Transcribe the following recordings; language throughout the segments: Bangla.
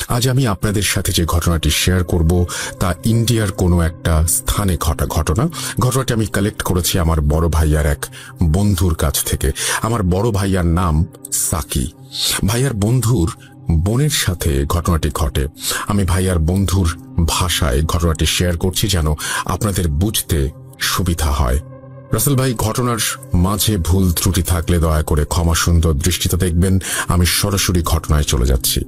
আজ আমি আপনাদের সাথে যে ঘটনাটি শেয়ার করব তা ইন্ডিয়ার কোনো একটা স্থানে ঘটা ঘটনাটি আমি কালেক্ট করেছি আমার বড় ভাইয়ার এক বন্ধুর কাছ থেকে। আমার বড় ভাইয়ার নাম সাকি। ভাইয়ার বন্ধুর বোনের সাথে ঘটনাটি ঘটে। আমি ভাইয়ার বন্ধুর ভাষায় ঘটনাটি শেয়ার করছি যেন আপনাদের বুঝতে সুবিধা হয়। রাসেল ভাই, ঘটনার মাঝে ভুল ত্রুটি থাকলে দয়া করে ক্ষমা সুন্দর দৃষ্টিতে দেখবেন। আমি সরাসরি ঘটনায় চলে যাচ্ছি।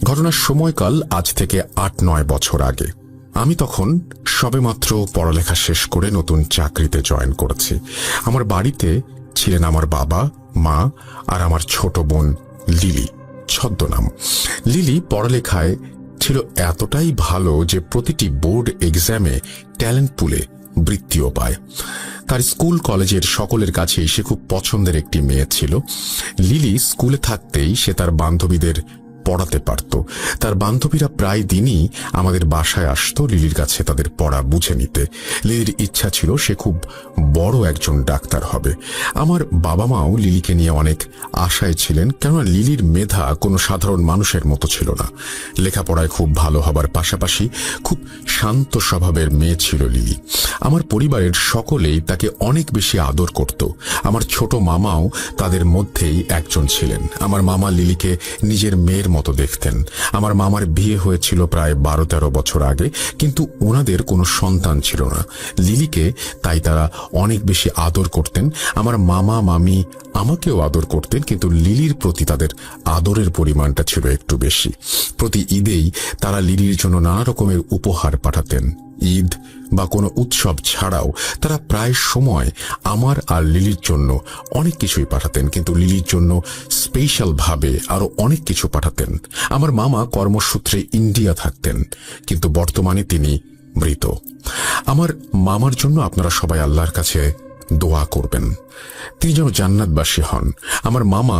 ঘটনার সময়কাল আজ থেকে ৮-৯ বছর আগে। আমি তখন সবেমাত্র পড়ালেখা শেষ করে নতুন চাকরিতে জয়েন করেছি। আমার বাড়িতে ছিলেন আমার বাবা, মা আর আমার ছোট বোন লিলি, ছদ্মনাম। লিলি পড়ালেখায় ছিল এতটাই ভালো যে প্রতিটি বোর্ড এক্সামে ট্যালেন্ট পুলে বৃত্তিও পায়। তার স্কুল কলেজের সকলের কাছেই সে খুব পছন্দের একটি মেয়ে ছিল। লিলি স্কুলে থাকতেই সে তার বান্ধবীদের পড়াতে পারত। তার বান্ধবীরা প্রায় দিনই আমাদের বাসায় আসতো লিলির কাছে তাদের পড়া বুঝে নিতে। লিলির ইচ্ছা ছিল সে খুব বড় একজন ডাক্তার হবে। আমার বাবা মাও লিলিকে নিয়ে অনেক আশায় ছিলেন, কেননা লিলির মেধা কোনো সাধারণ মানুষের মতো ছিল না। লেখাপড়ায় খুব ভালো হবার পাশাপাশি খুব শান্ত স্বভাবের মেয়ে ছিল লিলি। আমার পরিবারের সকলেই তাকে অনেক বেশি আদর করত। আমার ছোট মামাও তাদের মধ্যেই একজন ছিলেন। আমার মামা লিলিকে নিজের মেয়ের মতো দেখতেন। আমার মামার বিয়ে হয়েছিল প্রায় 12-13 বছর আগে, কিন্তু ওনাদের কোনো সন্তান ছিল না। লিলিকে তাই তারা অনেক বেশি আদর করতেন। আমার মামা মামি আমাকেও আদর করতেন, কিন্তু লিলির প্রতি তাদের আদরের পরিমাণটা ছিল একটু বেশি। প্রতি ঈদেই তারা লিলির জন্য নানা রকমের উপহার পাঠাতেন। ঈদ বা কোনো উৎসব ছাড়াও তারা প্রায় সময় আমার আর লিলির জন্য অনেক কিছুই পাঠাতেন, কিন্তু লিলির জন্য স্পেশাল ভাবে আরো অনেক কিছু পাঠাতেন। আমার মামা কর্মসূত্রে ইন্ডিয়া থাকতেন, কিন্তু বর্তমানে তিনি মৃত। আমার মামার জন্য আপনারা সবাই আল্লাহর কাছে দোয়া করবেন, তিনি যেন জান্নাতবাসী হন। আমার মামা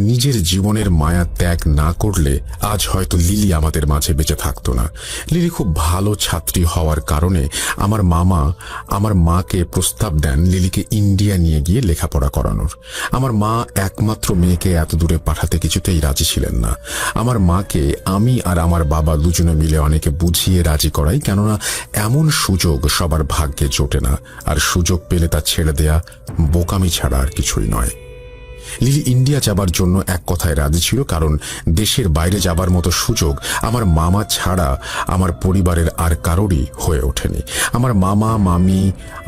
নিজের জীবনের মায়া ত্যাগ না করলে আজ হয়তো লিলি আমাদের মাঝে বেঁচে থাকতো না। লিলি খুব ভালো ছাত্রী হওয়ার কারণে আমার মামা আমার মাকে প্রস্তাব দেন লিলিকে ইন্ডিয়া নিয়ে গিয়ে লেখাপড়া করানোর। আমার মা একমাত্র মেয়েকে এত দূরে পাঠাতে কিছুতেই রাজি ছিলেন না। আমার মাকে আমি আর আমার বাবা দুজনে মিলে অনেকে বুঝিয়ে রাজি করাই, কেননা এমন সুযোগ সবার ভাগ্যে জোটে না, আর সুযোগ পেলে তা ছেড়ে দেয়া বোকামি ছাড়া আর কিছুই নয়। লিলি ইন্ডিয়া যাবার জন্য এক কথায় রাজি ছিল, কারণ দেশের বাইরে যাবার মতো সুযোগ আমার মামা ছাড়া আমার পরিবারের আর কারোরই হয়ে ওঠেনি। আমার মামা মামি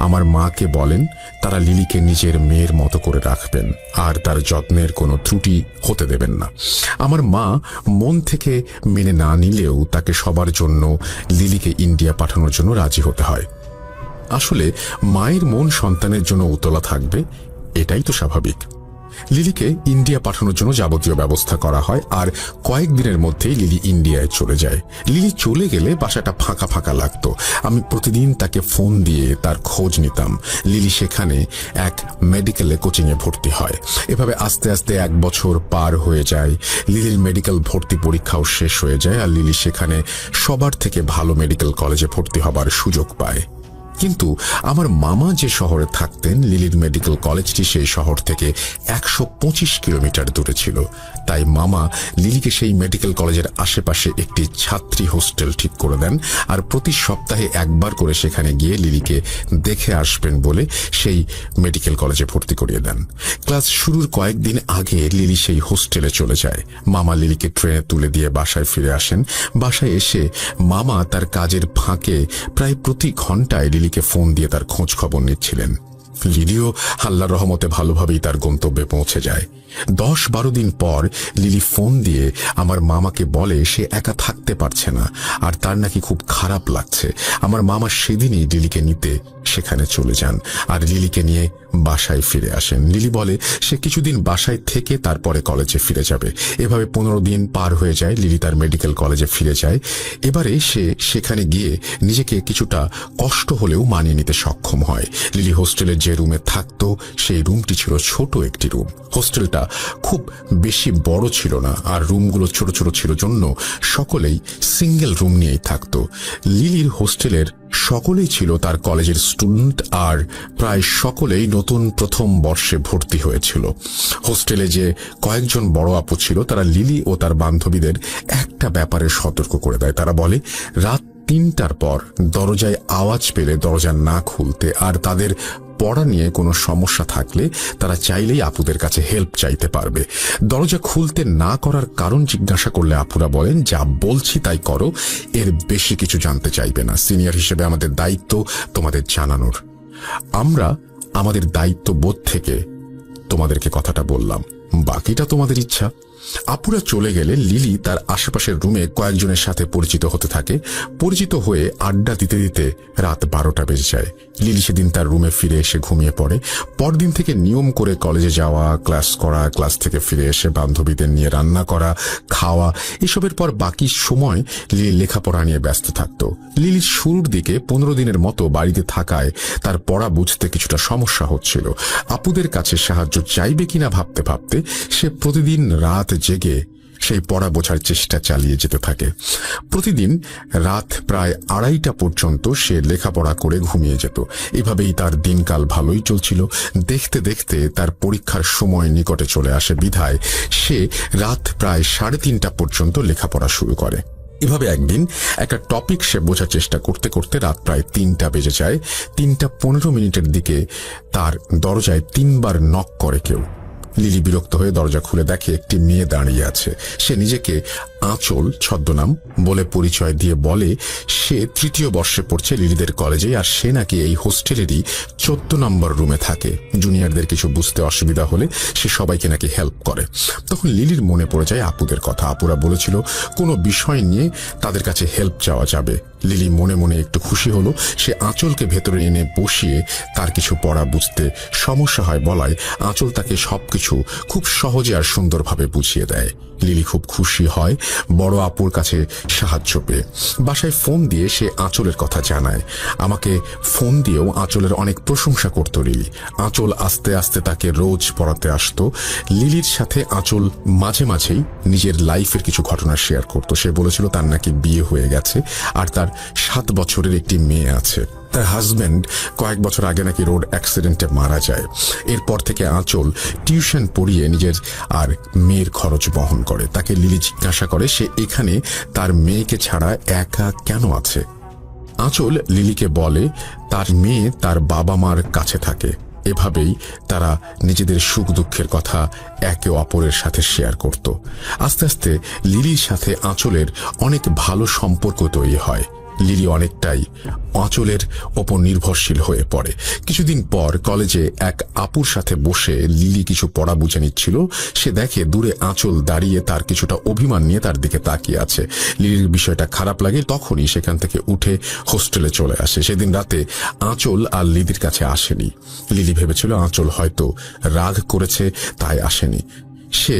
আমার মাকে বলেন তারা লিলিকে নিজের মেয়ের মতো করে রাখবেন আর তার যত্নের কোনো ত্রুটি হতে দেবেন না। আমার মা মন থেকে মেনে না নিলেও তাকে সবার জন্য লিলিকে ইন্ডিয়া পাঠানোর জন্য রাজি হতে হয়। আসলে মায়ের মন সন্তানের জন্য উতলা থাকবে, এটাই তো স্বাভাবিক। লিলিকে ইন্ডিয়া পাঠানোর জন্য যাবতীয় ব্যবস্থা করা হয়, আর কয়েকদিনের মধ্যেই লিলি ইন্ডিয়ায় চলে যায়। লিলি চলে গেলে বাসাটা ফাঁকা ফাঁকা লাগতো। আমি প্রতিদিন তাকে ফোন দিয়ে তার খোঁজ নিতাম। লিলি সেখানে এক মেডিকেলে কোচিংয়ে ভর্তি হয়। এভাবে আস্তে আস্তে 1 বছর পার হয়ে যায়। লিলির মেডিকেল ভর্তি পরীক্ষাও শেষ হয়ে যায়, আর লিলি সেখানে সবার থেকে ভালো মেডিকেল কলেজে ভর্তি হবার সুযোগ পায়। কিন্তু আমার মামা যে শহরে থাকতেন, লিলির মেডিকেল কলেজটি সেই শহর থেকে 125 কিলোমিটার দূরে ছিল। তাই মামা লিলিকে সেই মেডিকেল কলেজের আশেপাশে একটি ছাত্রী হোস্টেল ঠিক করে দেন, আর প্রতি সপ্তাহে একবার করে সেখানে গিয়ে লিলিকে দেখে আসবেন বলে সেই মেডিকেল কলেজে ভর্তি করিয়ে দেন। ক্লাস শুরুর কয়েকদিন আগে লিলি সেই হোস্টেলে চলে যায়। মামা লিলিকে ট্রেনে তুলে দিয়ে বাসায় ফিরে আসেন। বাসায় এসে মামা তার কাজের ফাঁকে প্রায় প্রতি ঘন্টায় লিলিকে ফোন দিয়ে তার খোঁজ খবর নিচ্ছিলেন। লিলিও আল্লাহর রহমতে ভালোভাবেই তার গন্তব্যে পৌঁছে যায়। 10-12 দিন পর লিলি ফোন দিয়ে আমার মামাকে বলে সে একা থাকতে পারছে না, আর তার নাকি খুব খারাপ লাগছে। আমার মামা সেদিনই লিলিকে নিতে সেখানে চলে যান, আর লিলিকে নিয়ে বাসায় ফিরে আসেন। লিলি বলে সে কিছুদিন বাসায় থেকে তারপরে কলেজে ফিরে যাবে। এভাবে 15 দিন পার হয়ে যায়। লিলি তার মেডিকেল কলেজে ফিরে যায়। এবারে সে সেখানে গিয়ে নিজেকে কিছুটা কষ্ট হলেও মানিয়ে নিতে সক্ষম হয়। লিলি হোস্টেলের যে রুমে থাকতো সেই রুমটি ছিল ছোট একটি রুম। হোস্টেলটা হোস্টেলটা খুব বেশি বড় ছিল না, আর রুমগুলো ছোট ছোট ছিল জন্য সকলেই সিঙ্গেল রুম নিয়েই থাকতো। লিলির হোস্টেলের সকলেই ছিল তার কলেজের স্টুডেন্ট, আর প্রায় সকলেই নতুন প্রথম বর্ষে ভর্তি হয়েছিল। হোস্টেলে যে কয়েকজন বড় আপু ছিল তারা লিলি ও তার বান্ধবীদের একটা ব্যাপারে সতর্ক করে দেয়। তারা বলে রাত 3টার পর দরজায় আওয়াজ পেলে দরজা না খুলতে, আর তাদের পড়া নিয়ে কোনো সমস্যা থাকলে তারা চাইলেই আপুদের কাছে হেল্প চাইতে পারবে। দরজা খুলতে না করার কারণ জিজ্ঞাসা করলে আপুরা বলেন, যা বলছি তাই করো, এর বেশি কিছু জানতে চাইবে না। সিনিয়র হিসেবে আমাদের দায়িত্ব তোমাদের জানানোর। আমরা আমাদের দায়িত্ববোধ থেকে তোমাদেরকে কথাটা বললাম, বাকিটা তোমাদের ইচ্ছা। আপুরা চলে গেলে লিলি তার আশেপাশের রুমে কয়েকজনের সাথে পরিচিত হতে থাকে। পরিচিত হয়ে আড্ডা দিতে দিতে রাত 12টা বেজে যায়। লিলি সেদিন তার রুমে ফিরে এসে ঘুমিয়ে পড়ে। পরদিন থেকে নিয়ম করে কলেজে যাওয়া, ক্লাস করা, ক্লাস থেকে ফিরে এসে বান্ধবীদের নিয়ে রান্না করা, খাওয়া, এসবের পর বাকি সময় লিলি লেখাপড়া নিয়ে ব্যস্ত থাকত। লিলির শুরুর দিকে 15 দিনের মতো বাড়িতে থাকায় তার পড়া বুঝতে কিছুটা সমস্যা হচ্ছিল। আপুদের কাছে সাহায্য চাইবে কিনা ভাবতে ভাবতে সে প্রতিদিন রাত জেগে সেই পড়া বোঝার চেষ্টা চালিয়ে যেতে থাকে। প্রতিদিন রাত প্রায় 2:30 পর্যন্ত সে লেখাপড়া করে ঘুমিয়ে যেত। এভাবেই তার দিনকাল ভালোই চলছিল। দেখতে দেখতে তার পরীক্ষার সময় নিকটে চলে আসে বিধায় সে রাত প্রায় 3:30 পর্যন্ত লেখাপড়া শুরু করে। এভাবে একদিন একটা টপিক সে বোঝার চেষ্টা করতে করতে রাত প্রায় 3টা বেজে যায়। 3:15 দিকে তার দরজায় 3বার নক করে কেউ। লিলি বিরক্ত হয়ে দরজা খুলে দেখে একটি মেয়ে দাঁড়িয়ে আছে। সে নিজেকে আঁচল ছদ্মনাম বলে পরিচয় দিয়ে বলে সে 3য় বর্ষে পড়ছে লিলিদের কলেজে, আর সে নাকি এই হোস্টেলেরই 14 নম্বর রুমে থাকে। জুনিয়রদের কিছু বুঝতে অসুবিধা হলে সে সবাইকে নাকি হেল্প করে। তখন লিলির মনে পড়ে যায় আপুদের কথা। আপুরা বলেছিল কোনো বিষয় নিয়ে তাদের কাছে হেল্প চাওয়া যাবে। লিলি মনে মনে একটু খুশি হলো। সে আঁচলকে ভেতরে এনে বসিয়ে তার কিছু পড়া বুঝতে সমস্যা হয় বলায় আঁচল তাকে সবকিছু খুব সহজে আর সুন্দরভাবে বুঝিয়ে দেয়। লিলি খুব খুশি হয় বড় আপুর কাছে সাহায্য পেয়ে। বাসায় ফোন দিয়ে সে আঁচলের কথা জানায়। আমাকে ফোন দিয়েও আঁচলের অনেক প্রশংসা করত লিলি। আঁচল আস্তে আস্তে তাকে রোজ পড়াতে আসতো। লিলির সাথে আঁচল মাঝে মাঝেই নিজের লাইফের কিছু ঘটনা শেয়ার করত। সে বলেছিল তার নাকি বিয়ে হয়ে গেছে আর তার 7 বছরের একটি মেয়ে আছে। তার হাজব্যান্ড কয়েক বছর আগে নাকি রোড অ্যাক্সিডেন্টে মারা যায়। এরপর থেকে আঁচল টিউশন পড়িয়ে নিজের আর মেয়ের খরচ বহন করে। তাকে লিলি জিজ্ঞাসা করে সে এখানে তার মেয়েকে ছাড়া একা কেন আছে। আঁচল লিলিকে বলে তার মেয়ে তার বাবা মার কাছে থাকে। এভাবেই তারা নিজেদের সুখ দুঃখের কথা একে অপরের সাথে শেয়ার করত। আস্তে আস্তে লিলির সাথে আঁচলের অনেক ভালো সম্পর্ক তৈরি হয়। লিলি অনেকটাই আঁচলের ওপর নির্ভরশীল হয়ে পড়ে। কিছুদিন পর কলেজে এক আপুর সাথে বসে লিলি কিছু পড়া বুঝে নিচ্ছিল। সে দেখে দূরে আঁচল দাঁড়িয়ে তার কিছুটা অভিমান নিয়ে তার দিকে তাকিয়ে আছে। লিলির বিষয়টা খারাপ লাগে। তখনই সেখান থেকে উঠে হোস্টেলে চলে আসে। সেদিন রাতে আঁচল আর লিলির কাছে আসেনি। লিলি ভেবেছিল আঁচল হয়তো রাগ করেছে তাই আসেনি। সে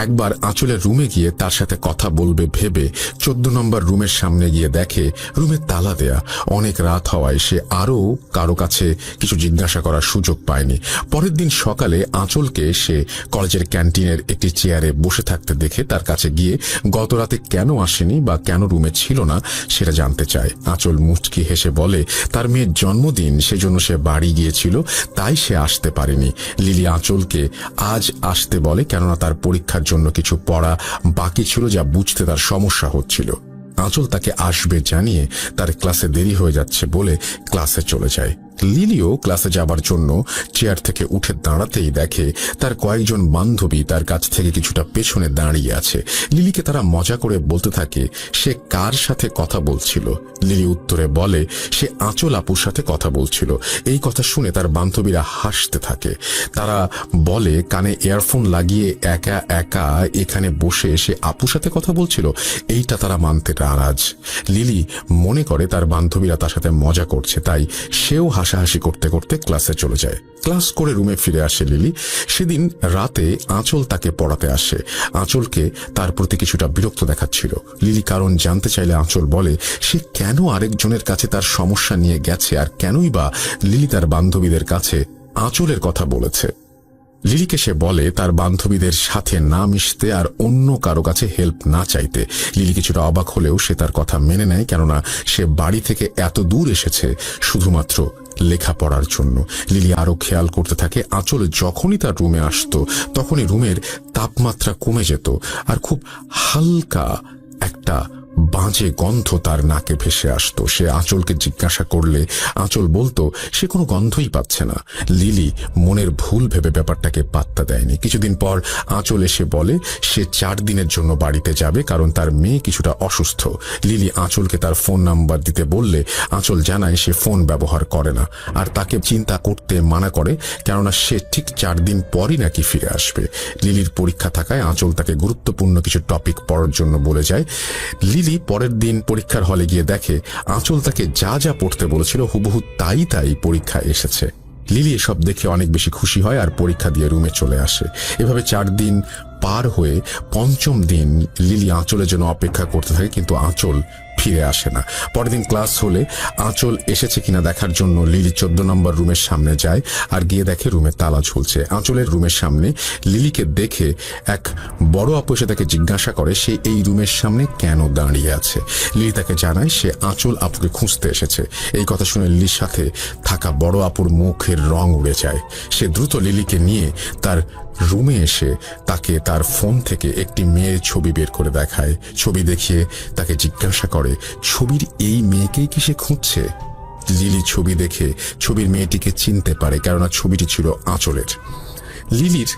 একবার আঁচলের রুমে গিয়ে তার সাথে কথা বলবে ভেবে 14 নম্বর রুমের সামনে গিয়ে দেখে রুমে তালা দেয়া। অনেক রাত হওয়ায় সে আরও কারো কাছে কিছু জিজ্ঞাসা করার সুযোগ পায়নি। পরের দিন সকালে আঁচলকে সে কলেজের ক্যান্টিনের একটি চেয়ারে বসে থাকতে দেখে তার কাছে গিয়ে গত রাতে কেন আসেনি বা কেন রুমে ছিল না সেটা জানতে চায়। আঁচল মুচকি হেসে বলে তার মেয়ের জন্মদিন, সেজন্য সে বাড়ি গিয়েছিল, তাই সে আসতে পারেনি। লিলি আঁচলকে আজ আসতে বলে কেননা তার পরীক্ষার জন্য কিছু পড়া বাকি ছিল যা বুঝতে তার সমস্যা হচ্ছিল। আঁচল তাকে আসবে জানিয়ে তার ক্লাসে দেরি হয়ে যাচ্ছে বলে ক্লাসে চলে যায়। লিলিও ক্লাসে যাবার জন্য চেয়ার থেকে উঠে দাঁড়াতেই দেখে তার কয়েকজন বান্ধবী তার কাছ থেকে কিছুটা পেছনে দাঁড়িয়ে আছে। লিলিকে তারা মজা করে বলতে থাকে সে কার সাথে কথা বলছিল। লিলি উত্তরে বলে সে আঁচল আপুর সাথে কথা বলছিল। এই কথা শুনে তার বান্ধবীরা হাসতে থাকে। তারা বলে কানে ইয়ারফোন লাগিয়ে একা একা এখানে বসে সে আপুর সাথে কথা বলছিল। এইটা তারা মানতে নারাজ। লিলি মনে করে তার বান্ধবীরা তার সাথে মজা করছে, তাই সেও হাসাহাসি করতে করতে ক্লাসে চলে যায়। ক্লাস করে রুমে ফিরে আসে লিলি। সেদিন রাতে আঁচল তাকে পড়াতে আসে। আঁচলকে তার প্রতি কিছুটা বিরক্ত দেখাচ্ছিল। লিলি কারণ জানতে চাইলে আঁচল বলে সে কেন আরেকজনের কাছে তার সমস্যা নিয়ে গেছে আর কেনই বা লিলি তার বান্ধবীদের কাছে আঁচলের কথা বলেছে। লিলিকে সে বলে তার বান্ধবীদের সাথে না মিশতে আর অন্য কারো কাছে হেল্প না চাইতে। লিলি কিছুটা অবাক হলেও সে তার কথা মেনে নেয়, কেননা সে বাড়ি থেকে এত দূর এসেছে শুধুমাত্র লেখাপড়ার জন্য। লিলি আরো খেয়াল করতে থাকে আঁচল যখনই তার রুমে আসতো তখনই রুমের তাপমাত্রা কমে যেত আর খুব হালকা একটা বাজে গন্ধ তার নাকে ভেসে আসতো। সে আঁচলকে জিজ্ঞাসা করলে আঁচল বলতো সে কোনো গন্ধই পাচ্ছে না। লিলি মনের ভুল ভেবে ব্যাপারটাকে পাত্তা দেয়নি। কিছুদিন পর আঁচল এসে বলে সে 4 দিনের জন্য বাড়িতে যাবে, কারণ তার মেয়ে কিছুটা অসুস্থ। লিলি আঁচলকে তার ফোন নাম্বার দিতে বললে আঁচল জানায় সে ফোন ব্যবহার করে না আর তাকে চিন্তা করতে মানা করে, কেননা সে ঠিক 4 দিন পরই নাকি ফিরে আসবে। লিলির পরীক্ষা থাকায় আঁচল তাকে গুরুত্বপূর্ণ কিছু টপিক পড়ার জন্য বলে যায়। লিলি পরের দিন পরীক্ষার হলে গিয়ে দেখে আঁচল তাকে যা যা পড়তে বলেছিল হুবহু তাই তাই পরীক্ষা এসেছে। লিলি এসব দেখে অনেক বেশি খুশি হয় আর পরীক্ষা দিয়ে রুমে চলে আসে। এভাবে 4 দিন পার হয়ে 5ম দিন লিলি আঁচলের জন্য অপেক্ষা করতে থাকে, কিন্তু আঁচল ফিরে আসে না। পরের দিন ক্লাস হলে আঁচল এসেছে কিনা দেখার জন্য লিলি 14 নম্বর রুমের সামনে যায় আর গিয়ে দেখে রুমে তালা ঝুলছে। আঁচলের রুমের সামনে লিলিকে দেখে এক বড় আপু এসে তাকে জিজ্ঞাসা করে সে এই রুমের সামনে কেন দাঁড়িয়ে আছে। লিলি তাকে জানায় সে আঁচল আপুকে খুঁজতে এসেছে। এই কথা শুনে লিলির সাথে থাকা বড় আপুর মুখের রং উড়ে যায়। সে দ্রুত লিলিকে নিয়ে তার রুমে এসে তাকে তার ফোন থেকে একটি মেয়ের ছবি বের করে দেখায়। ছবি দেখিয়ে তাকে জিজ্ঞাসা করে ছবির এই মেয়েকেই কি সে খুঁজছে। লিলি ছবি দেখে ছবির মেয়েটিকে চিনতে পারে, কেননা ছবিটি ছিল আঁচলের। লিলির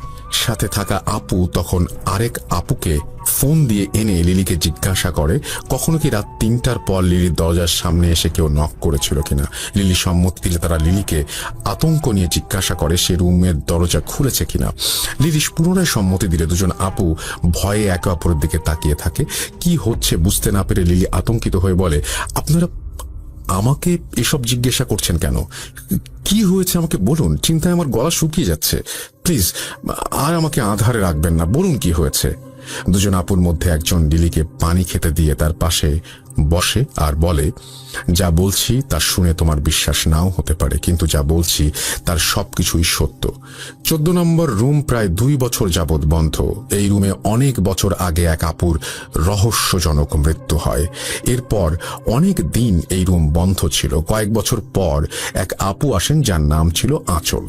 সাথে থাকা আপু তখন আরেক আপুকে ফোন দিয়ে এনে লিলিকে জিজ্ঞাসা করে কখনো কি রাত 3টার পর লিলির দরজার সামনে এসে কেউ নক করেছিল কিনা। লিলি সম্মতি দিলে তারা লিলিকে আতঙ্ক নিয়ে জিজ্ঞাসা করে সে রুমের দরজা খুলেছে কিনা। লিলি পুনরায় সম্মতি দিলে দুজন আপু ভয়ে একে অপরের দিকে তাকিয়ে থাকে। কি হচ্ছে বুঝতে না পেরে লিলি আতঙ্কিত হয়ে বলে আপনারা আমাকে এসব জিজ্ঞাসা করছেন কেন? কি হয়েছে আমাকে বলুন, চিন্তায় আমার গলা শুকিয়ে যাচ্ছে। প্লিজ আর আমাকে আধারে রাখবেন না, বলুন কি হয়েছে। দুজন আপুর মধ্যে একজন লিলিকে পানি খেতে দিয়ে তার পাশে বসে আর বলে যা বলছি তা শুনে তোমার বিশ্বাস নাও হতে পারে, কিন্তু যা বলছি তার সবকিছুই সত্য। 14 নম্বর রুম প্রায় 2 বছর যাবৎ বন্ধ। এই রুমে অনেক বছর আগে এক আপুর রহস্যজনক মৃত্যু হয়। এরপর অনেক দিন এই রুম বন্ধ ছিল। কয়েক বছর পর এক আপু আসেন যার নাম ছিল আঁচল।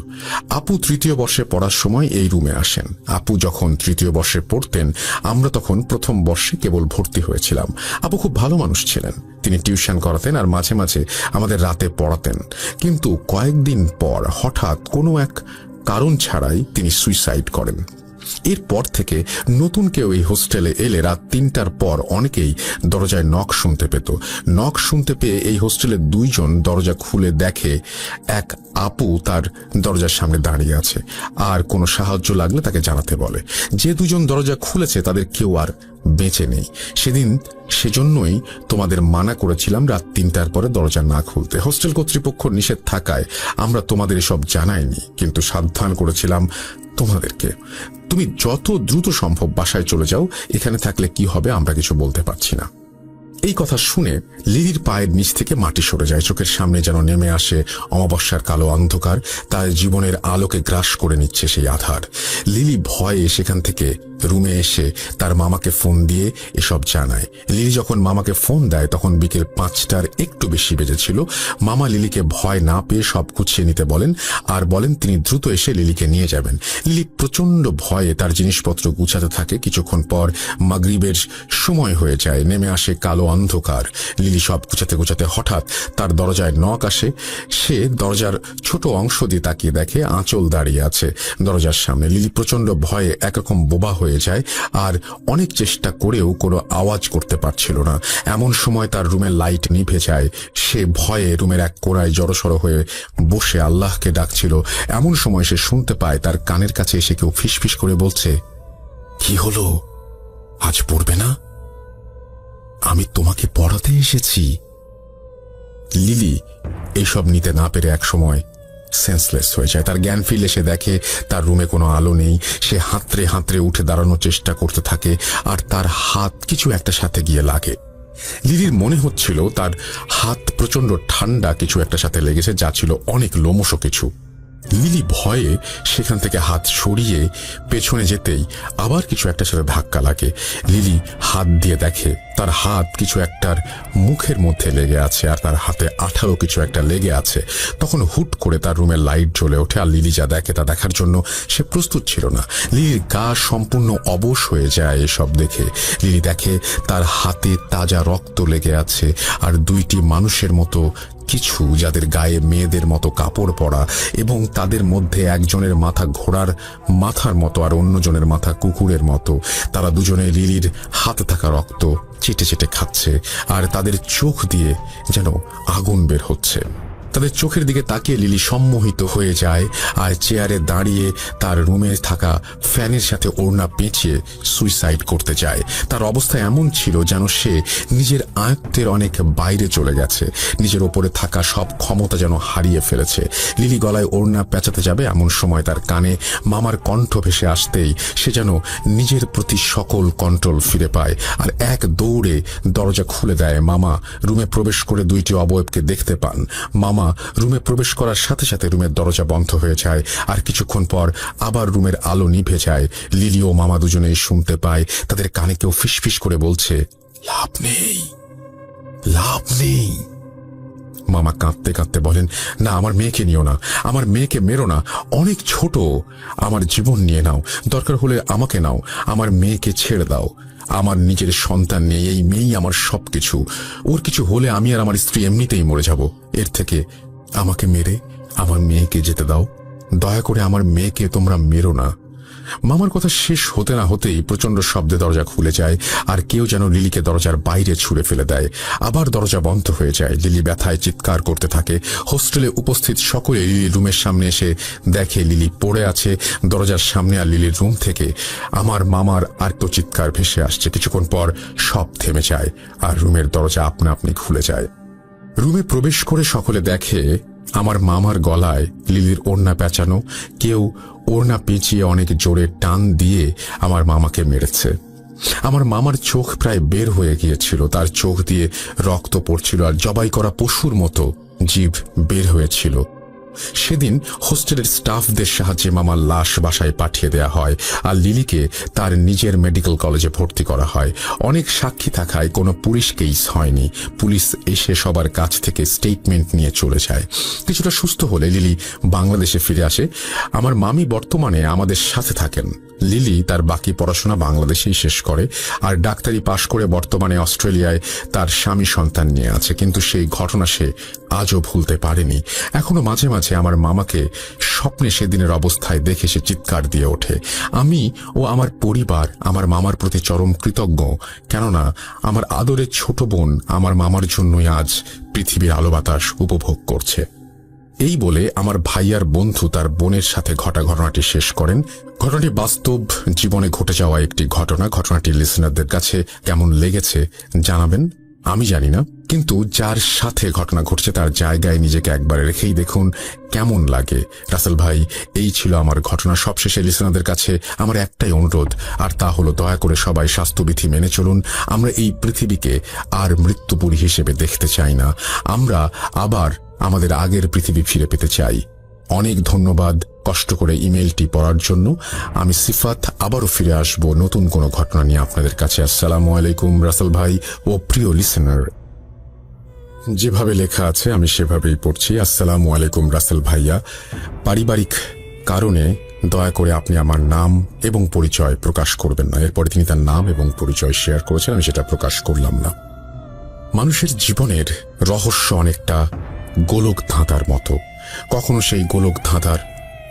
আপু 3য় বর্ষে পড়ার সময় এই রুমে আসেন। আপু যখন 3য় বর্ষে পড়তেন আমরা তখন 1ম বর্ষে কেবল ভর্তি হয়েছিলাম। আপু খুব ভালো মানুষ ছিলেন। তিনি টিউশন করাতেন আর মাঝে মাঝে আমাদের রাতে পড়াতেন, কিন্তু কয়েকদিন পর হঠাৎ কোনো এক কারণ ছাড়াই তিনি সুইসাইড করেন। এরপর থেকে নতুন কেউ এই হোস্টেলে এলে রাত 3টার পর অনেকেই দরজায় নক শুনতে পেত। নক শুনতে পেয়ে এই হোস্টেলের 2 জন দরজা খুলে দেখে এক আপু তার দরজার সামনে দাঁড়িয়ে আছে আর কোনো সাহায্য লাগলে তাকে জানাতে বলে। যে 2 জন দরজা খুলেছে তাদের কেউ আর বেঁচে নেই। সেজন্যই তোমাদের মানা করেছিলাম রাত 3টার পরে দরজা না খুলতে। হোস্টেল কর্তৃপক্ষ নিষেধ থাকায় আমরা তোমাদের এসব জানাইনি, কিন্তু সাবধান করেছিলাম তোমাদেরকে। তুমি যত দ্রুত সম্ভব বাসায় চলে যাও, এখানে থাকলে কি হবে আমরা কিছু বলতে পারছি না। এই কথা শুনে লিলির পায়ের নিচ থেকে মাটি সরে যায়। চোখের সামনে যেন নেমে আসে অমাবস্যার কালো অন্ধকার। তার জীবনের আলোকে গ্রাস করে নিচ্ছে সেই আধার। লিলি ভয়ে সেখান থেকে রুমে এসে তার মামাকে ফোন দিয়ে এসব জানায়। লিলি যখন মামাকে ফোন দেয় তখন বিকেল 5টার একটু বেশি বেজেছিল। মামা লিলিকে ভয় না পেয়ে সব গুছিয়ে নিতে বলেন আর বলেন তিনি দ্রুত এসে লিলিকে নিয়ে যাবেন। লিলি প্রচন্ড ভয়ে তার জিনিসপত্র গুছাতে থাকে। কিছুক্ষণ পর মাগরিবের সময় হয়ে যায়, নেমে আসে কালো অন্ধকার। লিলি সব গুছাতে গুছাতে হঠাৎ তার দরজায় নক আসে। সে দরজার ছোট অংশ দিয়ে তাকিয়ে দেখে আঁচল দাঁড়িয়ে আছে দরজার সামনে। লিলি প্রচন্ড ভয়ে একরকম বোবা হয়ে যায় আর অনেক চেষ্টা করেও কোনো আওয়াজ করতে পারছিল না। এমন সময় তার রুমের লাইট নিভে যায়। সে ভয়ে রুমের এক কোণায় জড়সড় হয়ে বসে আল্লাহকে ডাকছিল। এমন সময় সে শুনতে পায় তার কানের কাছে এসে কেউ ফিসফিস করে বলছে, কি হলো, আজ পড়বে না? আমি তোমাকে পড়াতে এসেছি। লিলি এইসব নিতে না পেরে এক সময় সেন্সলেস হয়ে যায়। তার জ্ঞান ফিরলে সে দেখে তার রুমে কোনো আলো নেই। সে হাতড়ে হাতড়ে উঠে দাঁড়ানোর চেষ্টা করতে থাকে আর তার হাত কিছু একটা সাথে গিয়ে লাগে। লিলির মনে হচ্ছিল তার হাত প্রচন্ড ঠান্ডা কিছু একটা সাথে লেগেছে, যা ছিল অনেক লোমশ কিছু। লিলি ভয়ে সেখান থেকে হাত সরিয়ে পেছনে যেতেই আবার কিছু একটা সাথে ধাক্কা লাগে। লিলি হাত দিয়ে দেখে তার হাত কিছু একটার মুখের মধ্যে লেগে আছে আর তার হাতে আঠারো কিছু একটা লেগে আছে। তখন হুট করে তার রুমের লাইট জ্বলে ওঠে আর লিলি যা দেখে তা দেখার জন্য সে প্রস্তুত ছিল না। লিলির গা সম্পূর্ণ অবশ হয়ে যায় এসব দেখে। লিলি দেখে তার হাতে তাজা রক্ত লেগে আছে আর দুইটি মানুষের মতো কিছু, যাদের গায়ে মেয়েদের মতো কাপড় পরা এবং তাদের মধ্যে একজনের মাথা ঘোড়ার মাথার মতো আর অন্যজনের মাথা কুকুরের মতো। তারা দুজনে লিলির হাতে থাকা রক্ত চেটে চেটে খাচ্ছে আর তাদের চোখ দিয়ে যেন আগুন বের হচ্ছে। তাদের চোখের দিকে তাকিয়ে লিলি সম্মোহিত হয়ে যায় আর চেয়ারে দাঁড়িয়ে তার রুমে থাকা ফ্যানের সাথে ওড়না পেঁচিয়ে সুইসাইড করতে যায়। তার অবস্থা এমন ছিল যেন সে নিজের আয়ত্তের অনেক বাইরে চলে গেছে, নিজের ওপরে থাকা সব ক্ষমতা যেন হারিয়ে ফেলেছে। লিলি গলায় ওড়না পেঁচাতে যাবে এমন সময় তার কানে মামার কণ্ঠ ভেসে আসতেই সে যেন নিজের প্রতি সকল কন্ট্রোল ফিরে পায় আর এক দৌড়ে দরজা খুলে দেয়। মামা রুমে প্রবেশ করে দুইটি অবয়বকে দেখতে পান। মামা রুমে প্রবেশ করার সাথে সাথে রুমের দরজা বন্ধ হয়ে যায় আর কিছুক্ষণ পর আবার রুমের আলো নিভে যায়। লিলি ও মামা দুজনেই শুনতে পায় তাদের কানে কেউ ফিসফিস করে বলছে, লাভ নেই, লাভ নেই। মামা কাঁদতে কাঁদতে বলেন, না, আমার মেয়েকে নিও না, আমার মেয়েকে মেরো না, অনেক ছোট, আমার জীবন নিয়ে নাও, দরকার হলে আমাকে নাও, আমার মেয়েকে ছেড়ে দাও। আমার নিজের সন্তান নেই, এই মেয়েই আমার সবকিছু, ওর কিছু হলে আমি আর আমার স্ত্রী এমনিতেই মরে যাব। এর থেকে আমাকে মেরে আমার মেয়েকে যেতে দাও, দয়া করে আমার মেয়েকে তোমরা মেরো না। মামার কথা শেষ হতে না হতেই প্রচন্ড শব্দে দরজা খুলে যায় আর কেউ যেন লিলিকে দরজার বাইরে ছুঁড়ে ফেলে দেয়। আবার দরজা বন্ধ হয়ে যায়। লিলি ব্যথায় চিৎকার করতে থাকে। হোস্টেলে উপস্থিত সকলে লিলির রুমের সামনে এসে দেখে লিলি পড়ে আছে দরজার সামনে আর লিলির রুম থেকে আমার মামার আর্ত চিৎকার ভেসে আসছে। কিছুক্ষণ পর সব থেমে যায় আর রুমের দরজা আপনা আপনি খুলে যায়। রুমে প্রবেশ করে সকলে দেখে আমার মামার গলায় লিলির ওড়না পেঁচানো, কেউ ওড়না পেঁচিয়ে অনেক জোরে টান দিয়ে আমার মামাকে মেরেছে। আমার মামার চোখ প্রায় বের হয়ে গিয়েছিল, তার চোখ দিয়ে রক্ত পড়ছিল আর জবাই করা পশুর মতো জিভ বের হয়েছিল। সেদিন হোস্টেলের স্টাফদের সাহায্যে মামার লাশ বাসায় পাঠিয়ে দেয়া হয় আর লিলিকে তার নিজের মেডিকেল কলেজে ভর্তি করা হয়। অনেক সাক্ষী থাকায় কোনো পুলিশ কেস হয়নি। পুলিশ এসে সবার কাছ থেকে স্টেটমেন্ট নিয়ে চলে যায়। কিছুটা সুস্থ হলে লিলি বাংলাদেশে ফিরে আসে। আমার মামি বর্তমানে আমাদের সাথে থাকেন। লিলি তার বাকি পড়াশোনা বাংলাদেশেই শেষ করে আর ডাক্তারি পাশ করে বর্তমানে অস্ট্রেলিয়ায় তার স্বামী সন্তান নিয়ে আছে। কিন্তু সেই ঘটনা সে আজও ভুলতে পারেনি। এখনো মাঝে মাঝে আমার মামাকে স্বপ্নে সেদিনের অবস্থায় দেখে সে চিৎকার দিয়ে ওঠে। আমি ও আমার পরিবার আমার মামার প্রতি চরম কৃতজ্ঞ, কেননা আমার আদরের ছোট বোন আমার মামার জন্যই আজ পৃথিবীর আলো বাতাস উপভোগ করছে। এই বলে আমার ভাইয়ার বন্ধু তার বোনের সাথে ঘটা ঘটনাটি শেষ করেন। ঘটনাটি বাস্তব জীবনে ঘটে যাওয়া একটি ঘটনা। ঘটনাটি লিসনারদের কাছে কেমন লেগেছে জানাবেন, আমি জানি না, কিন্তু যার সাথে ঘটনা ঘটছে তার জায়গায় নিজেকে একবার রেখেই দেখুন কেমন লাগে। রাসেল ভাই, এই ছিল আমার ঘটনা। সবশেষে লিসনারদের কাছে আমার একটাই অনুরোধ, আর তা হলো দয়া করে সবাই স্বাস্থ্যবিধি মেনে চলুন। আমরা এই পৃথিবীকে আর মৃত্যুপুরী হিসেবে দেখতে চাই না। আমরা আবার আমাদের আগের পৃথিবী ফিরে পেতে চাই। অনেক ধন্যবাদ কষ্ট করে ইমেলটি পড়ার জন্য। আমি সিফাত আবারও ফিরে আসব নতুন কোনো ঘটনা নিয়ে আপনাদের কাছে। আসসালামু আলাইকুম রাসেল ভাই ও প্রিয় লিসেনার। যেভাবে লেখা আছে আমি সেভাবেই পড়ছি। আসসালামু আলাইকুম রাসেল ভাইয়া, পারিবারিক কারণে দয়া করে আপনি আমার নাম এবং পরিচয় প্রকাশ করবেন না। এরপরে তিনি তার নাম এবং পরিচয় শেয়ার করেছেন, আমি সেটা প্রকাশ করলাম না। মানুষের জীবনের রহস্য অনেকটা গোলক ধাঁধার মতো, কখনো সেই গোলক ধাঁধার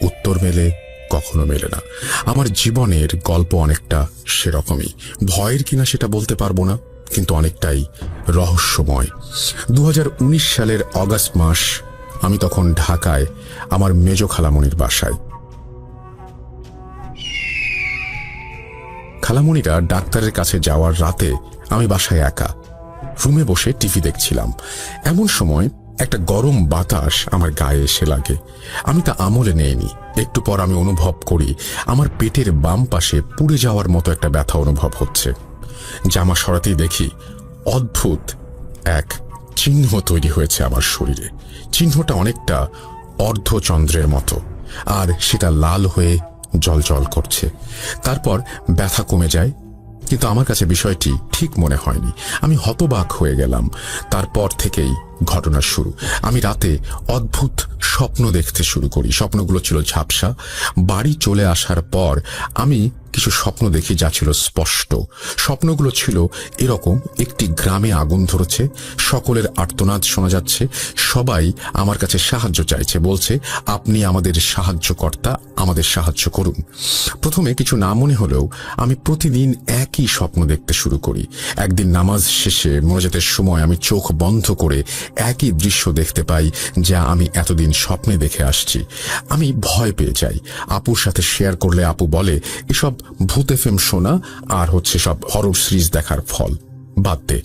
উত্তর মেলে, কখনো মেলে না। আমার জীবনের গল্প অনেকটা সেরকমই। ভয়ের কিনা সেটা বলতে পারবো না, কিন্তু অনেকটাই রহস্যময়। 2019 সালের অগাস্ট মাস। আমি তখন ঢাকায় আমার মেজ খালামণির বাসায়। খালামণিরা ডাক্তারের কাছে যাওয়ার রাতে আমি বাসায় একা রুমে বসে টিভি দেখছিলাম। এমন সময় একটা গরম বাতাস আমার গায়ে এসে লাগে। আমি তা আমলে নেইনি। একটু পর আমি অনুভব করি আমার পেটের বাম পাশে পুড়ে যাওয়ার মতো একটা ব্যথা অনুভব হচ্ছে। জামা সরাতেই দেখি অদ্ভুত এক চিহ্ন তৈরি হয়েছে আমার শরীরে। চিহ্নটা অনেকটা অর্ধচন্দ্রের মতো। আর সেটা লাল হয়ে জ্বলজ্বল করছে। তারপর ব্যথা কমে যায়, কিন্তু আমার কাছে বিষয়টি ঠিক মনে হয়নি। আমি হতবাক হয়ে গেলাম। তারপর থেকেই ঘটনার শুরু। আমি রাতে অদ্ভুত স্বপ্ন দেখতে শুরু করি। স্বপ্নগুলো ছিল ঝাপসা। বাড়ি চলে আসার পর আমি কিছু স্বপ্ন দেখি যা ছিল স্পষ্ট। স্বপ্নগুলো ছিল এরকম: একটি গ্রামে আগুন ধরেছে, সকলের আর্তনাদ শোনা যাচ্ছে, সবাই আমার কাছে সাহায্য চাইছে, বলছে আপনি আমাদের সাহায্যকর্তা, আমাদের সাহায্য করুন। প্রথমে কিছু না মনে হলেও আমি প্রতিদিন একই স্বপ্ন দেখতে শুরু করি। একদিন নামাজ শেষে মোনাজাতের সময় আমি চোখ বন্ধ করে একই দৃশ্য দেখতে পাই যা আমি এতদিন স্বপ্নে দেখে আসছি। আমি ভয় পেয়ে যাই। আপুর সাথে শেয়ার করলে আপু বলে এসব ভূত এফএম শোনা আর হচ্ছে সব হরর সিরিজ দেখার ফল, বাদ দে।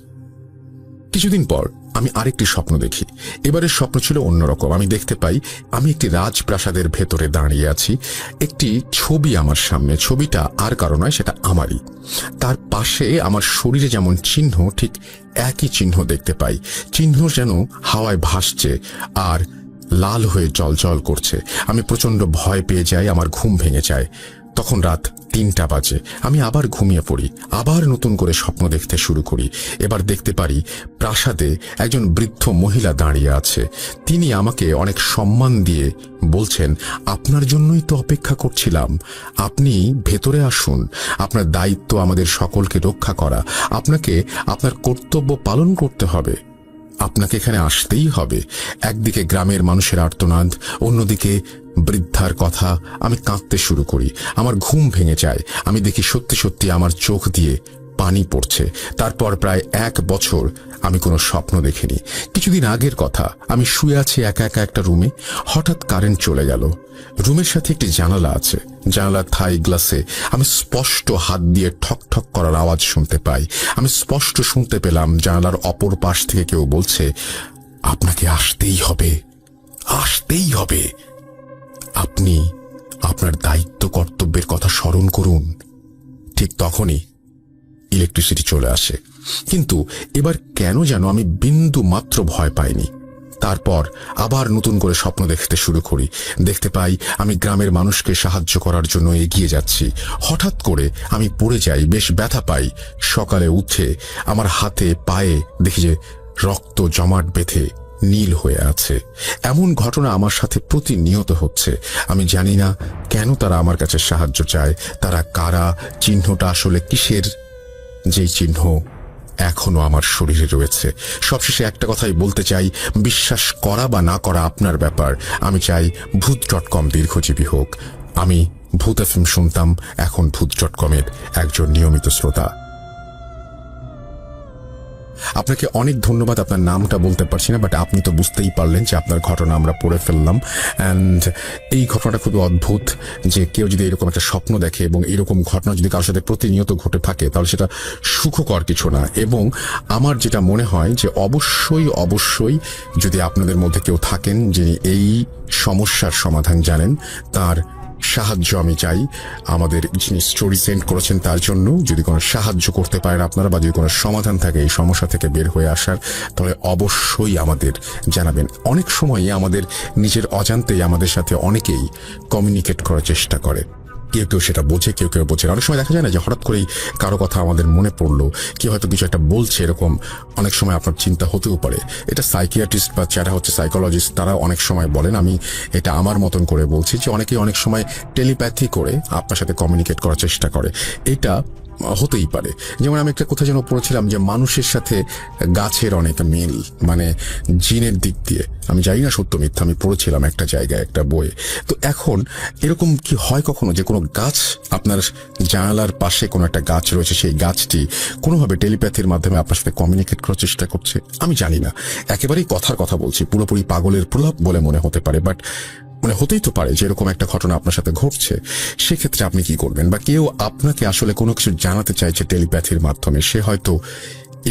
কিছুদিন পর আমি আরেকটি স্বপ্ন দেখি। এবারের স্বপ্ন ছিল অন্যরকম। আমি দেখতে পাই আমি একটি রাজপ্রাসাদের ভেতরে দাঁড়িয়ে আছি। একটি ছবি আমার সামনে। ছবিটা আর কারো নয়, সেটা আমারই। তার পাশে আমার শরীরে যেমন চিহ্ন, ঠিক একই চিহ্ন দেখতে পাই। চিহ্ন যেন হাওয়ায় ভাসছে আর লাল হয়ে জ্বলজ্বল করছে। আমি প্রচন্ড ভয় পেয়ে যাই। আমার ঘুম ভেঙে যায়। তখন রাত 3টা বাজে। আমি আবার ঘুমিয়ে পড়ি। আবার নতুন করে স্বপ্ন দেখতে শুরু করি। এবার দেখতে পারি প্রাসাদে একজন বৃদ্ধ মহিলা দাঁড়িয়ে আছে। তিনি আমাকে অনেক সম্মান দিয়ে বলছেন, আপনার জন্যই তো অপেক্ষা করছিলাম, আপনি ভেতরে আসুন, আপনার দায়িত্ব আমাদের সকলকে রক্ষা করা, আপনাকে আপনার কর্তব্য পালন করতে হবে, আপনাকে এখানে আসতেই হবে। একদিকে গ্রামের মানুষের আর্তনাদ, অন্যদিকে বৃদ্ধার কথা। আমি কাঁদতে শুরু করি। আমার ঘুম ভেঙে যায়। আমি দেখি সত্যি সত্যি আমার চোখ দিয়ে পানি পড়ছে। তারপর প্রায় 1 বছর আমি কোনো স্বপ্ন দেখিনি। কিছুদিন আগের কথা, আমি শুয়ে আছি একা একা একটা রুমে। হঠাৎ কারেন্ট চলে গেল। রুমের সাথে একটি জানালা আছে। জানালার থাই গ্লাসে আমি স্পষ্ট হাত দিয়ে ঠক ঠক করার আওয়াজ শুনতে পাই। আমি স্পষ্ট শুনতে পেলাম জানালার অপর পাশ থেকে কেউ বলছে, আপনাকে আসতেই হবে, আসতেই হবে, আপনি আপনার দায়িত্ব কর্তব্যের কথা স্মরণ করুন। ঠিক তখনই ইলেকট্রিসিটি চলে আসে। কিন্তু এবার কেন যেন আমি বিন্দু মাত্র ভয় পাইনি। তারপর আবার নতুন করে স্বপ্ন দেখতে শুরু করি। দেখতে পাই আমি গ্রামের মানুষকে সাহায্য করার জন্য এগিয়ে যাচ্ছি। হঠাৎ করে আমি পড়ে যাই, বেশ ব্যথা পাই। সকালে উঠে আমার হাতে পায়ে দেখি যে রক্ত জমাট বেঁধে নীল হয়ে আছে। এমন ঘটনা আমার সাথে প্রতিনিয়ত হচ্ছে। আমি জানি না কেন তারা আমার কাছে সাহায্য চায়, তারা কারা, চিহ্নটা আসলে কিসের। যেই চিহ্ন এখনো আমার শরীরে রয়েছে। সবশেষে একটা কথাই বলতে চাই, বিশ্বাস করা বা না করা আপনার ব্যাপার। আমি চাই ভূত.com দীর্ঘজীবী হোক। আমি ভূত এফএম শুনতাম, এখন ভূত.com-এর একজন নিয়মিত শ্রোতা। আপনাকে অনেক ধন্যবাদ। আপনার নামটা বলতে পারছি না, বাট আপনি তো বুঝতেই পারলেন যে আপনার ঘটনা আমরা পড়ে ফেললাম। অ্যান্ড এই ঘটনাটা খুবই অদ্ভুত যে কেউ যদি এরকম একটা স্বপ্ন দেখে এবং এরকম ঘটনা যদি কারোর সাথে প্রতিনিয়ত ঘটে থাকে তাহলে সেটা সুখকর কিছু না। এবং আমার যেটা মনে হয় যে অবশ্যই অবশ্যই যদি আপনাদের মধ্যে কেউ থাকেন যিনি এই সমস্যার সমাধান জানেন, তার সাহায্য আমি চাই। আমাদের যিনি স্টোরি সেন্ড করেছেন তার জন্য যদি কোনো সাহায্য করতে পারেন আপনারা, বা যদি কোনো সমাধান থাকে এই সমস্যা থেকে বের হয়ে আসার, তাহলে অবশ্যই আমাদের জানাবেন। অনেক সময়ই আমাদের নিজের অজান্তেই আমাদের সাথে অনেকেই কমিউনিকেট করার চেষ্টা করে। কেউ কেউ সেটা বোঝে, কেউ কেউ বোঝে না। অনেক সময় দেখা যায় না যে হঠাৎ করেই কারো কথা আমাদের মনে পড়লো, কেউ হয়তো কিছু একটা বলছে, এরকম অনেক সময় আপনার চিন্তা হতেও পারে। এটা সাইকিয়াট্রিস্ট বা যারা হচ্ছে সাইকোলজিস্ট তারা অনেক সময় বলেন। আমি এটা আমার মতন করে বলছি যে অনেকেই অনেক সময় টেলিপ্যাথি করে আপনার সাথে কমিউনিকেট করার চেষ্টা করে। এটা হতেই পারে। যেমন আমি একটা কথা যেন পড়েছিলাম যে মানুষের সাথে গাছের অনেক মিল, মানে জিনের দিক দিয়ে। আমি জানি না সত্য মিথ্যা, আমি পড়েছিলাম একটা জায়গায় একটা বইয়ে। তো এখন এরকম কি হয় কখনো যে কোনো গাছ, আপনার জানালার পাশে কোনো একটা গাছ রয়েছে, সেই গাছটি কোনোভাবে টেলিপ্যাথির মাধ্যমে আপনার সাথে কমিউনিকেট করার চেষ্টা করছে? আমি জানি না, একেবারেই কথার কথা বলছি, পুরোপুরি পাগলের প্রলাপ বলে মনে হতে পারে, বাট মানে হতেই তো পারে যে এরকম একটা ঘটনা আপনার সাথে ঘটছে। সেক্ষেত্রে আপনি কি করবেন? বা কেউ আপনাকে আসলে কোনো কিছু জানাতে চাইছে টেলিপ্যাথির মাধ্যমে, সে হয়তো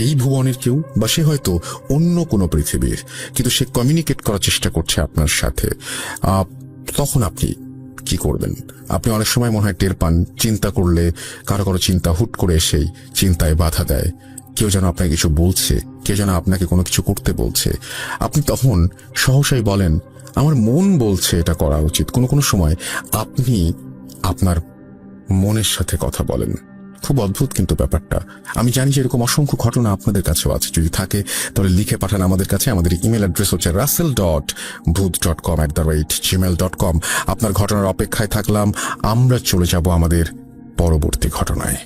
এই ভুবনের কেউ বা সে হয়তো অন্য কোনো পৃথিবীর, কিন্তু সে কমিউনিকেট করার চেষ্টা করছে আপনার সাথে। তখন আপনি কি করবেন? আপনি অনেক সময় মনে হয় টের পান, চিন্তা করলে কারো কারো চিন্তা হুট করে এসেই চিন্তায় বাধা দেয়। কেউ যেন আপনাকে কিছু বলছে, কেউ যেন আপনাকে কোনো কিছু করতে বলছে। আপনি তখন সহসাই বলেন, আমার মন বলছে এটা করা উচিত। কোনো কোনো সময় আপনি আপনার মনের সাথে কথা বলেন। খুব অদ্ভুত কিন্তু ব্যাপারটা। আমি জানি যে এরকম অসংখ্য ঘটনা আপনাদের কাছেও আছে। যদি থাকে তাহলে লিখে পাঠান আমাদের কাছে। আমাদের ইমেল অ্যাড্রেস হচ্ছে russell.booth.com@gmail.com। আপনার ঘটনার অপেক্ষায় থাকলাম। আমরা চলে যাব আমাদের পরবর্তী ঘটনায়।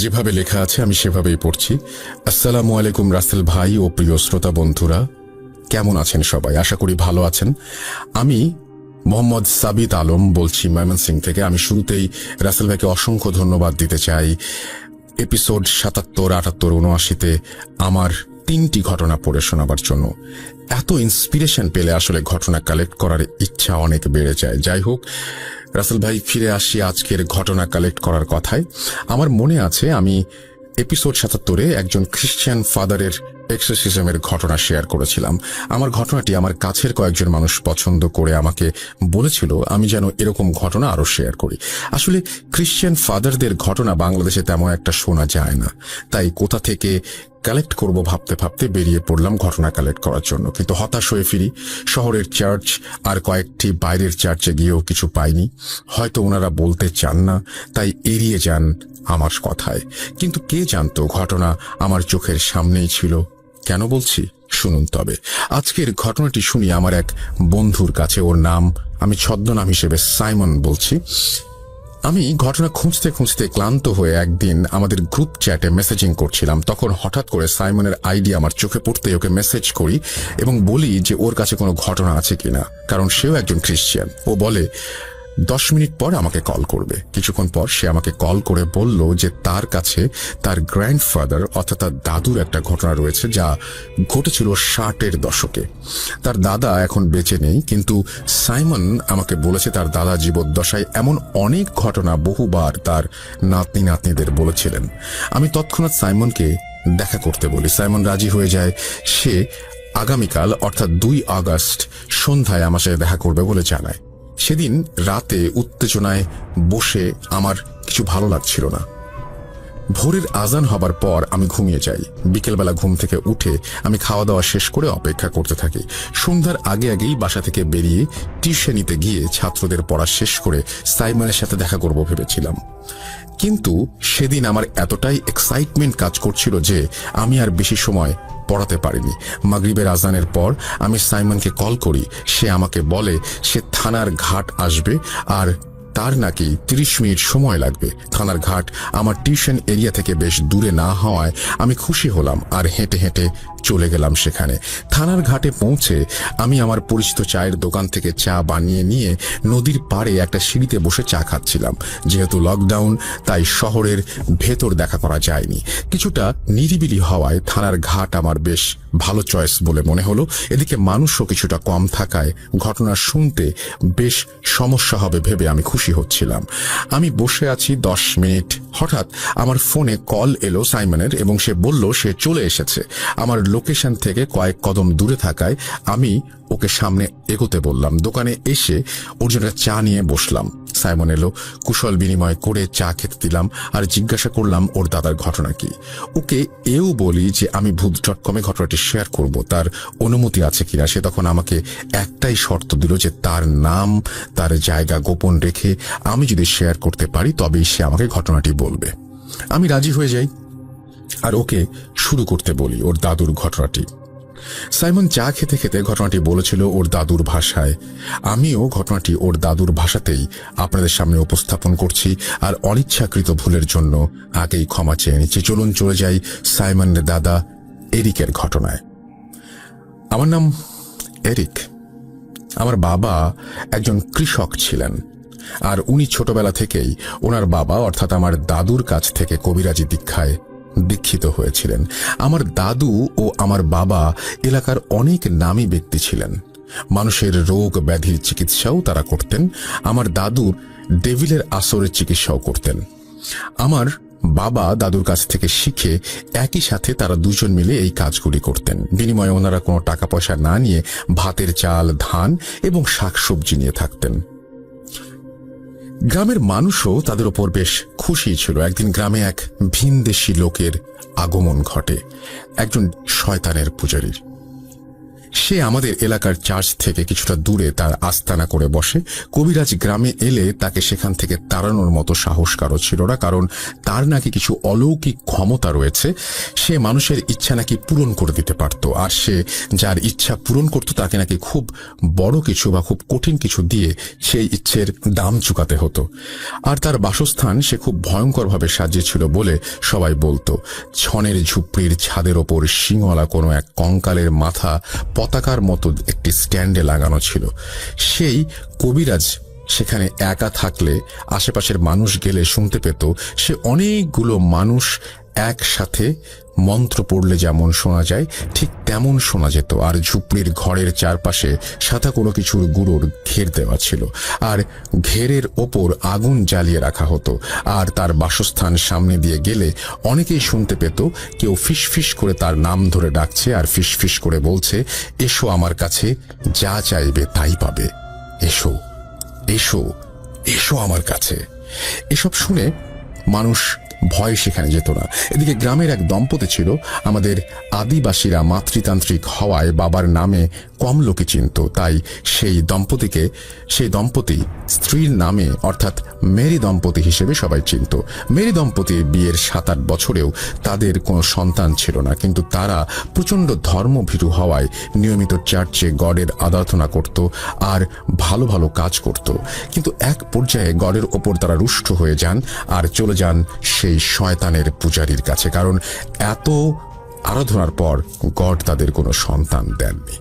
যেভাবে লেখা আছে আমি সেভাবেই পড়ছি। আসসালামু আলাইকুম রাসেল ভাই ও প্রিয় শ্রোতা বন্ধুরা, কেমন আছেন সবাই? আশা করি ভালো আছেন। আমি মোহাম্মদ সাবিত আলম বলছি ময়মনসিংহ থেকে। আমি শুরুতেই রাসেল ভাইকে অসংখ্য ধন্যবাদ দিতে চাই। এপিসোড ৭৭, ৭৮, ৭৯-তে আমার ৩টি ঘটনা পড়ে শোনাবার জন্য। এত ইন্সপিরেশন পেলে আসলে ঘটনা কালেক্ট করার ইচ্ছা অনেক বেড়ে যায়। যাই হোক রাসেল ভাই, ফিরে আসি আজকের ঘটনা কালেক্ট করার কথায়। আমার মনে আছে আমি এপিসোড ৭৭-এ একজন খ্রিস্টান ফাদারের এক্সোরসিজমের ঘটনা শেয়ার করেছিলাম। আমার ঘটনাটি আমার কাছের কয়েকজন মানুষ পছন্দ করে আমাকে বলেছিল আমি যেন এরকম ঘটনা আরো শেয়ার করি। আসলে খ্রিস্টান ফাদারদের ঘটনা বাংলাদেশে তেমন একটা শোনা যায় না, তাই কোথা থেকে কালেক্ট করব ভাবতে ভাবতে বেরিয়ে পড়লাম ঘটনা কালেক্ট করার জন্য। কিন্তু হতাশ হয়ে ফিরি। শহরের চার্চ আর কয়েকটি বাইরের চার্চে গিয়েও কিছু পাইনি। হয়তো ওনারা বলতে চান না, তাই এড়িয়ে যান আমার কথায়। কিন্তু কে জানতো ঘটনা আমার চোখের সামনেই ছিল। কেন বলছি শুনুন তবে। আজকের ঘটনাটি শুনি আমার এক বন্ধুর কাছে। ওর নাম আমি ছদ্মনাম হিসেবে সাইমন বলছি। আমি ঘটনা খুঁজতে খুঁজতে ক্লান্ত হয়ে একদিন আমাদের গ্রুপ চ্যাটে মেসেজিং করছিলাম। তখন হঠাৎ করে সাইমনের আইডি আমার চোখে পড়তে ওকে মেসেজ করি এবং বলি যে ওর কাছে কোনো ঘটনা আছে কিনা, কারণ সেও একজন খ্রিস্টান। ও বলে 10 মিনিট পর আমাকে কল করবে। কিছুক্ষণ পর সে আমাকে কল করে বলল যে তার কাছে তার গ্র্যান্ডফাদার অর্থাৎ তার দাদুর একটা ঘটনা রয়েছে যা ঘটেছিল 60-এর দশকে। তার দাদা এখন বেঁচে নেই, কিন্তু সাইমন আমাকে বলেছে তার দাদা জীবদ্দশায় এমন অনেক ঘটনা বহুবার তার নাতনি নাতনিদের বলেছিলেন। আমি তৎক্ষণাৎ সাইমনকে দেখা করতে বলি। সাইমন রাজি হয়ে যায়। সে আগামীকাল অর্থাৎ 2 আগস্ট সন্ধ্যায় আমার সাথে দেখা করবে বলে জানায়। সেদিন রাতে উত্তেজনায় বসে আমার কিছু ভালো লাগছিল না। ভোরের আজান হবার পর আমি ঘুমিয়ে যাই। বিকেলবেলা ঘুম থেকে উঠে আমি খাওয়া দাওয়া শেষ করে অপেক্ষা করতে থাকি। সন্ধ্যার আগে আগেই বাসা থেকে বেরিয়ে টিউশনিতে গিয়ে ছাত্রদের পড়া শেষ করে সাইমনের সাথে দেখা করব ভেবেছিলাম। কিন্তু সেদিন আমার এতটাই এক্সাইটমেন্ট কাজ করছিল যে আমি আর বেশি সময় পড়াতে পারিনি। মাগরিবের আজানের পর আমি সাইমনকে কল করি। সে আমাকে বলে সে থানার ঘাট আসবে আর তার নাকি 30 মিনিট সময় লাগবে। থানার ঘাট আমার টিউশন এরিয়া থেকে বেশ দূরে না হওয়ায় আমি খুশি হলাম আর হেঁটে হেঁটে চলে গেলাম সেখানে। থানার ঘাটে পৌঁছে আমি আমার পরিচিত চায়ের দোকান থেকে চা বানিয়ে নিয়ে নদীর পাড়ে একটা সিঁড়িতে বসে চা খাচ্ছিলাম। যেহেতু লকডাউন তাই শহরের ভেতর দেখা করা যায়নি। কিছুটা নিরিবিলি হওয়ায় থানার ঘাট আমার বেশ ভালো চয়েস বলে মনে হলো। এদিকে মানুষও কিছুটা কম থাকায় ঘটনা শুনতে বেশ সমস্যা হবে ভেবে আমি খুশি হচ্ছিলাম। আমি বসে আছি 10 মিনিট। হঠাৎ আমার ফোনে কল এলো সাইমনের এবং সে বলল সে চলে এসেছে। আমার লোকেশন থেকে কয়েক কদম দূরে থাকায় আমি ওকে সামনে এগোতে বললাম। দোকানে এসে ওর জন্য চা নিয়ে বসলাম। সাইমন এলো। কুশল বিনিময় করে চা খেতে দিলাম আর জিজ্ঞাসা করলাম ওর দাদার ঘটনা কি। ওকে এও বলি যে আমি ভূত.com-এ ঘটনাটি শেয়ার করব, তার অনুমতি আছে কিনা। সে তখন আমাকে একটাই শর্ত দিল যে তার নাম তার জায়গা গোপন রেখে আমি যদি শেয়ার করতে পারি তবেই সে আমাকে ঘটনাটি বলবে। আমি রাজি হয়ে যাই আর ওকে শুরু করতে বলি ওর দাদুর ঘটনাটি। সাইমন চা খেতে খেতে ঘটনাটি বলেছিল ওর দাদুর ভাষায়। আমিও ঘটনাটি ওর দাদুর ভাষাতেই আপনাদের সামনে উপস্থাপন করছি আর অনিচ্ছাকৃত ভুলের জন্য আগেই ক্ষমা চেয়ে নিচ্ছি। চলুন চলে যাই সাইমনের দাদা এরিকের ঘটনায়। আমার নাম এরিক। আমার বাবা একজন কৃষক ছিলেন আর উনি ছোটবেলা থেকেই ওনার বাবা অর্থাৎ আমার দাদুর কাছ থেকে কবিরাজি দীক্ষায় দীক্ষিত হয়েছিলেন। আমার দাদু ও আমার বাবা এলাকার অনেক নামী ব্যক্তি ছিলেন। মানুষের রোগ ব্যাধির চিকিৎসাও তারা করতেন। আমার দাদু ডেভিলের আসরের চিকিৎসাও করতেন। আমার বাবা দাদুর কাছ থেকে শিখে একই সাথে তারা দুজন মিলে এই কাজগুলি করতেন। বিনিময়ে ওনারা কোনো টাকা পয়সা না নিয়ে ভাতের চাল, ধান এবং শাকসবজি নিয়ে থাকতেন। গ্রামের মানুষও তাদের ওপর বেশ খুশি ছিল। একদিন গ্রামে এক ভিনদেশী লোকের আগমন ঘটে, একজন শয়তানের পূজারীর। সে আমাদের এলাকার চার্চ থেকে কিছুটা দূরে তার আস্তানা করে বসে। কবিরাজ গ্রামে এলে তাকে সেখান থেকে তাড়ানোর মতো সাহস কারো ছিল না, কারণ তার নাকি কিছু অলৌকিক ক্ষমতা রয়েছে। সে মানুষের ইচ্ছা নাকি পূরণ করে দিতে পারত, আর সে যার ইচ্ছা পূরণ করত তাকে নাকি খুব বড় কিছু বা খুব কঠিন কিছু দিয়ে সেই ইচ্ছের দাম চুকাতে হতো। আর তার বাসস্থান সে খুব ভয়ঙ্করভাবে সাজিয়েছিল বলে সবাই বলতো। ছনের ঝুপড়ির ছাদের ওপর শিংওয়ালা কোনো এক কঙ্কালের মাথা পতাকার মতো একটি স্ট্যান্ডে লাগানো ছিল। সেই কবিরাজ সেখানে একা থাকলে আশেপাশের মানুষ গেলে শুনতে পেত সে অনেকগুলো মানুষ একসাথে মন্ত্র পড়লে যেমন শোনা যায় ঠিক তেমন শোনা যেত। আর ঝুপড়ির ঘরের চারপাশে সাদা কোনো কিছুর গুঁড়োর ঘের দেওয়া ছিল, আর ঘেরের ওপর আগুন জ্বালিয়ে রাখা হতো। আর তার বাসস্থান সামনে দিয়ে গেলে অনেকেই শুনতে পেত কেউ ফিসফিস করে তার নাম ধরে ডাকছে আর ফিসফিস করে বলছে, এসো আমার কাছে, যা চাইবে তাই পাবে, এসো এসো এসো আমার কাছে। এসব শুনে মানুষ ভয় সেখানে যেত না। এদিকে গ্রামের এক দম্পতি ছিল। আমাদের আদিবাসীরা মাতৃতান্ত্রিক হওয়ায় বাবার নামে কম লোকে চিনত, তাই সেই দম্পতি স্ত্রীর নামে অর্থাৎ মেরি দম্পতি হিসেবে সবাই চিনত। মেরি দম্পতি বিয়ের 7-8 বছরেও তাদের কোনো সন্তান ছিল না, কিন্তু তারা প্রচণ্ড ধর্মভীরু হওয়ায় নিয়মিত চার্চে গডের আরাধনা করত আর ভালো ভালো কাজ করত। কিন্তু এক পর্যায়ে গডের ওপর তারা রুষ্ট হয়ে যান আর চলে যান সেই শয়তানের পূজারীর কাছে, কারণ এত আরাধনার পর গড তাদের কোনো সন্তান দেননি।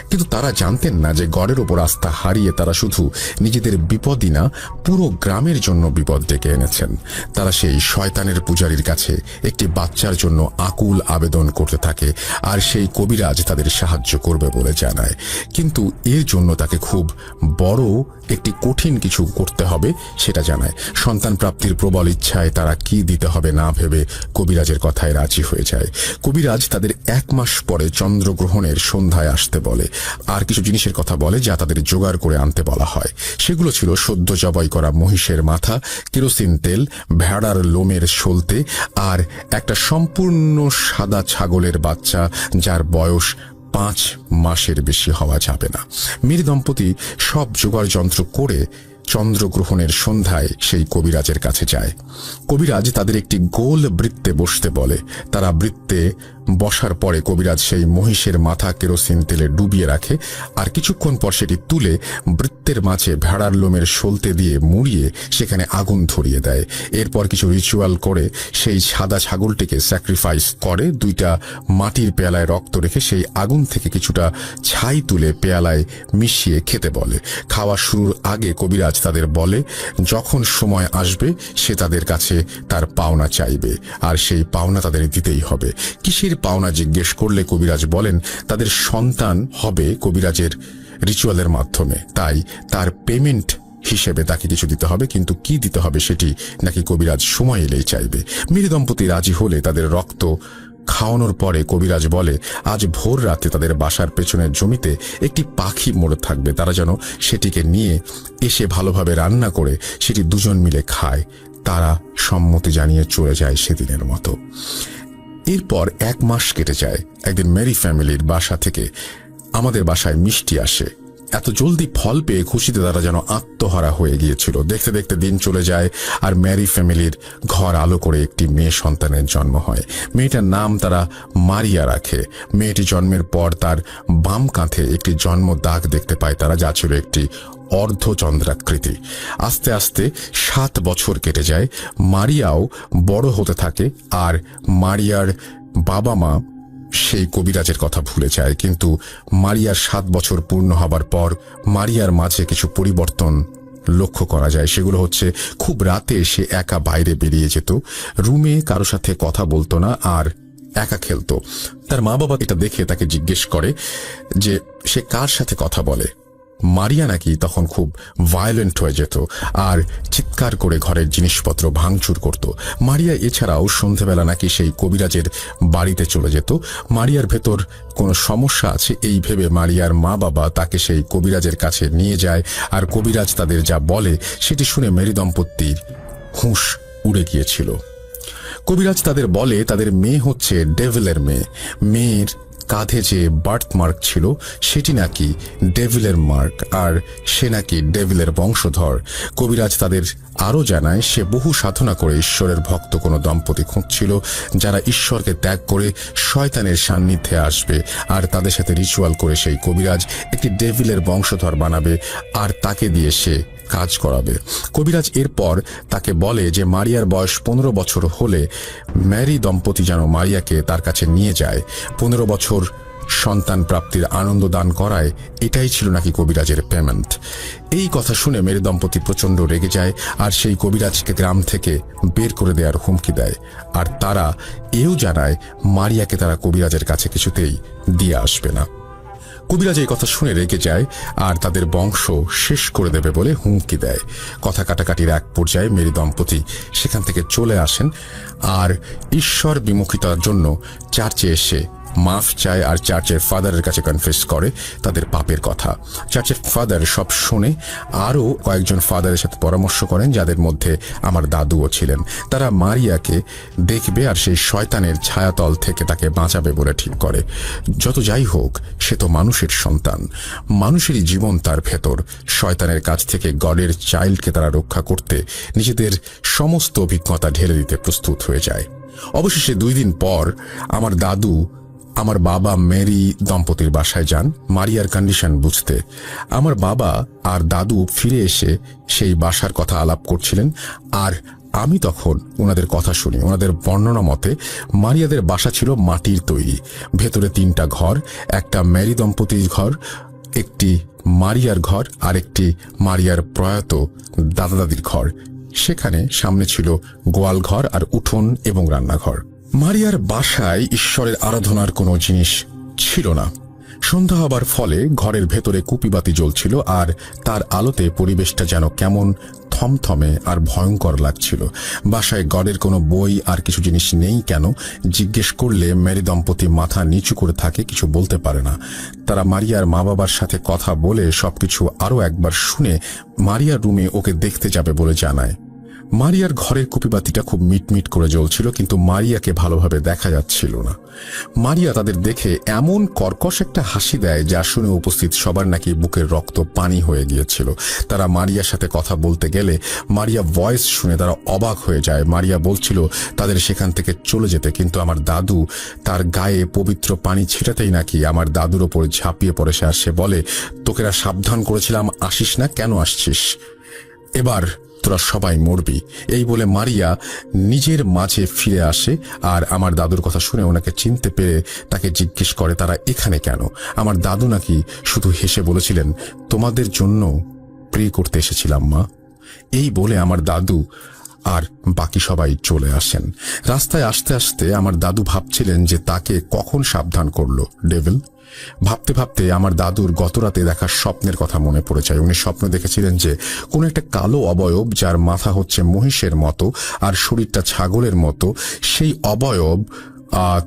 কিন্তু তারা জানতেন না যে গডের ওপর আস্থা হারিয়ে তারা শুধু নিজেদের বিপদই না, পুরো গ্রামের জন্য বিপদ ডেকে এনেছেন। তারা সেই শয়তানের পূজারীর কাছে একটি বাচ্চার জন্য আকুল আবেদন করতে থাকে, আর সেই কবিরাজ তাদের সাহায্য করবে বলে জানায়। কিন্তু এর জন্য তাকে খুব বড় একটি কঠিন কিছু করতে হবে সেটা জানায়। সন্তান প্রাপ্তির প্রবল ইচ্ছায় তারা কি দিতে হবে না ভেবে কবিরাজের কথায় রাজি হয়ে যায়। কবিরাজ তাদের 1 মাস পরে চন্দ্রগ্রহণের সন্ধ্যায় আসতে বলে, আর কিছু জিনিসের কথা বলে যা তাদের জোগাড় করে আনতে বলা হয়। সেগুলো ছিল সদ্য জবাই করা মহিষের মাথা, কেরোসিন তেল, ভেড়ার লোমের সলতে, আর একটা সম্পূর্ণ সাদা ছাগলের বাচ্চা যার বয়স 5 মাসের বেশি হওয়া যাবে না। মেরি দম্পতি সব জোগাড় যন্ত্র করে চন্দ্রগ্রহণের সন্ধ্যায় সেই কবিরাজের কাছে যায়। কবিরাজ তাদের একটি গোল বৃত্তে বসতে বলে। তারা বৃত্তে বসার পরে কবিরাজ সেই মহিষের মাথা কেরোসিন তেলে ডুবিয়ে রাখে, আর কিছুক্ষণ পর সেটি তুলে বৃত্তের মাঝে ভেড়ার লোমের সলতে দিয়ে মুড়িয়ে সেখানে আগুন ধরিয়ে দেয়। এরপর কিছু রিচুয়াল করে সেই সাদা ছাগলটিকে স্যাক্রিফাইস করে। 2টা মাটির পেয়ালায় রক্ত রেখে সেই আগুন থেকে কিছুটা ছাই তুলে পেয়ালায় মিশিয়ে খেতে বলে। খাওয়া শুরুর আগে কবিরাজ তাদের বলে যখন সময় আসবে সে তাদের কাছে তার পাওনা চাইবে, আর সেই পাওনা তাদের দিতেই হবে। কিসের পাওনা জিজ্ঞেস করলে কবিরাজ বলেন তাদের সন্তান হবে কবিরাজের রিচুয়ালের মাধ্যমে, তাই তার পেমেন্ট হিসেবে তাকে কিছু দিতে হবে, কিন্তু কি দিতে হবে সেটি নাকি কবিরাজ সময় এলেই চাইবে। মেরি দম্পতি রাজি হলে তাদের রক্ত খাওয়ানোর পরে কবিরাজ বলে আজ ভোর রাতে তাদের বাসার পেছনের জমিতে একটি পাখি মরে থাকবে, তারা যেন সেটিকে নিয়ে এসে ভালোভাবে রান্না করে সেটি দুজন মিলে খায়। তারা সম্মতি জানিয়ে চলে যায় সেদিনের মতো। এরপর 1 মাস কেটে যায়। একদিন মেরি ফ্যামিলির বাসা থেকে আমাদের বাসায় মিষ্টি আসে। এত জলদি ফল পেয়ে খুশিতে তারা যেন আত্মহারা হয়ে গিয়েছিল। দেখতে দেখতে দিন চলে যায়, আর মেরি ফ্যামিলির ঘর আলো করে একটি মেয়ে সন্তানের জন্ম হয়। মেয়েটার নাম তারা মারিয়া রাখে। মেয়েটি জন্মের পর তার বাম কাঁধে একটি জন্ম দাগ দেখতে পায় তারা, যা ছিল একটি অর্ধচন্দ্রাকৃতি। আস্তে আস্তে 7 বছর কেটে যায়। মারিয়াও বড় হতে থাকে, আর মারিয়ার বাবা মা সেই কবিরাজের কথা ভুলে যায়। কিন্তু মারিয়ার 7 বছর পূর্ণ হবার পর মারিয়ার মাঝে কিছু পরিবর্তন লক্ষ্য করা যায়। সেগুলো হচ্ছে খুব রাতে সে একা বাইরে বেরিয়ে যেত, রুমে কারো সাথে কথা বলতো না, আর একা খেলতো। তার মা বাবা এটা দেখে তাকে জিজ্ঞেস করে যে সে কার সাথে কথা বলে। মারিয়া নাকি তখন খুব ভায়োলেন্ট হয়ে যেত আর চিৎকার করে ঘরের জিনিসপত্র ভাঙচুর করত। মারিয়া এছাড়াও সন্ধেবেলা নাকি সেই কবিরাজের বাড়িতে চলে যেত। মারিয়ার ভেতর কোনো সমস্যা আছে এই ভেবে মারিয়ার মা বাবা তাকে সেই কবিরাজের কাছে নিয়ে যায়, আর কবিরাজ তাদের যা বলে সেটি শুনে মেরি দম্পতির হুঁশ উড়ে গিয়েছিল। কবিরাজ তাদের বলে তাদের মেয়ে হচ্ছে ডেভিলের মেয়ে। মেয়ের কাঁধে যে বার্থ মার্ক ছিল সেটি নাকি ডেভিলের মার্ক, আর সে নাকি ডেভিলের বংশধর। কবিরাজ তাদের আরও জানায় সে বহু সাধনা করে ঈশ্বরের ভক্ত কোনো দম্পতি খুঁজছিল যারা ঈশ্বরকে ত্যাগ করে শয়তানের সান্নিধ্যে আসবে, আর তাদের সাথে রিচুয়াল করে সেই কবিরাজ একটি ডেভিলের বংশধর বানাবে আর তাকে দিয়ে সে কাজ করাবে। কবিরাজ এরপর তাকে বলে যে মারিয়ার বয়স 15 বছর হলে ম্যারি দম্পতি যেন মারিয়াকে তার কাছে নিয়ে যায়। 15 বছর সন্তান প্রাপ্তির আনন্দ দান করায় এটাই ছিল নাকি কবিরাজের পেমেন্ট। এই কথা শুনে মেরি দম্পতি প্রচন্ড রেগে যায় আর সেই কবিরাজকে গ্রাম থেকে বের করে দেওয়ার হুমকি দেয়। আর তারা এও জানায় মারিয়াকে তারা কবিরাজের কাছে কিছুতেই দিয়ে আসবে না। কবিরাজ এই কথা শুনে রেগে যায় আর তাদের বংশ শেষ করে দেবে বলে হুমকি দেয়। কথা কাটাকাটির এক পর্যায়ে মেরি দম্পতি সেখান থেকে চলে আসেন আর ঈশ্বর বিমুখিতার জন্য চার্চে এসে মাফ চায় আর চার্চের ফাদারের কাছে কনফেস করে তাদের পাপের কথা। চার্চের ফাদার সব শুনে আরও কয়েকজন ফাদারের সাথে পরামর্শ করেন, যাদের মধ্যে আমার দাদুও ছিলেন। তারা মারিয়াকে দেখবে আর সেই শয়তানের ছায়াতল থেকে তাকে বাঁচাবে বলে ঠিক করে। যত যাই হোক, সে তো মানুষের সন্তান, মানুষেরই জীবন তার ভেতর। শয়তানের কাছ থেকে গডের চাইল্ডকে তারা রক্ষা করতে নিজেদের সমস্ত অভিজ্ঞতা ঢেলে দিতে প্রস্তুত হয়ে যায়। অবশেষে 2 দিন পর আমার দাদু আমার বাবা মেরি দম্পতির বাসায় যান মারিয়ার কন্ডিশন বুঝতে। আমার বাবা আর দাদু ফিরে এসে সেই বাসার কথা আলাপ করছিলেন আর আমি তখন ওনাদের কথা শুনি। ওনাদের বর্ণনা মতে মারিয়াদের বাসা ছিল মাটির তৈরি, ভেতরে 3টা ঘর, একটা মেরি দম্পতির ঘর, একটি মারিয়ার ঘর আর একটি মারিয়ার প্রয়াত দাদা দাদির ঘর। সেখানে সামনে ছিল গোয়াল ঘর আর উঠোন এবং রান্নাঘর। মারিয়ার বাসায় ঈশ্বরের আরাধনার কোনো জিনিস ছিল না। সন্ধ্যা হবার ফলে ঘরের ভেতরে কুপিবাতি জ্বলছিল আর তার আলোতে পরিবেশটা যেন কেমন থমথমে আর ভয়ঙ্কর লাগছিল। বাসায় গডের কোনো বই আর কিছু জিনিস নেই কেন জিজ্ঞেস করলে মেরি দম্পতি মাথা নিচু করে থাকে, কিছু বলতে পারে না। তারা মারিয়ার মা বাবার সাথে কথা বলে সবকিছু আরও একবার শুনে মারিয়ার রুমে ওকে দেখতে যাবে বলে জানায়। মারিয়ার ঘরের কুপিবাতিটা খুব মিটমিট করে জ্বলছিল, কিন্তু মারিয়াকে ভালোভাবে দেখা যাচ্ছিল না। মারিয়া তাদের দেখে এমন কর্কশ একটা হাসি দেয় যা শুনে উপস্থিত সবার নাকি বুকের রক্ত পানি হয়ে গিয়েছিল। তারা মারিয়ার সাথে কথা বলতে গেলে মারিয়া ভয়েস শুনে তারা অবাক হয়ে যায়। মারিয়া বলছিল তাদের সেখান থেকে চলে যেতে, কিন্তু আমার দাদু তার গায়ে পবিত্র পানি ছিটাতেই নাকি আমার দাদুর ওপর ঝাঁপিয়ে পড়ে সে বলে, তোকেরা সাবধান করেছিলাম, আসিস না, কেন আসছিস? এবার তোরা সবাই মরবি। এই বলে মারিয়া নিজের মাঝে ফিরে আসে আর আমার দাদুর কথা শুনে ওনাকে চিনতে পেরে তাকে জিজ্ঞেস করে তারা এখানে কেন। আমার দাদু নাকি শুধু হেসে বলেছিলেন, তোমাদের জন্য প্রে করতে এসেছিলাম মা। এই বলে আমার দাদু আর বাকি সবাই চলে আসেন। রাস্তায় আসতে আসতে আমার দাদু ভাবছিলেন যে তাকে কখন সাবধান করলো ডেভিল। ভাবতে ভাবতে আমার দাদুর গতরাতে দেখা স্বপ্নের কথা মনে পড়ে যায়। উনি স্বপ্ন দেখেছিলেন যে কোন একটা কালো অবয়ব, যার মাথা হচ্ছে মহিষের মতো আর শরীরটা ছাগলের মতো, সেই অবয়ব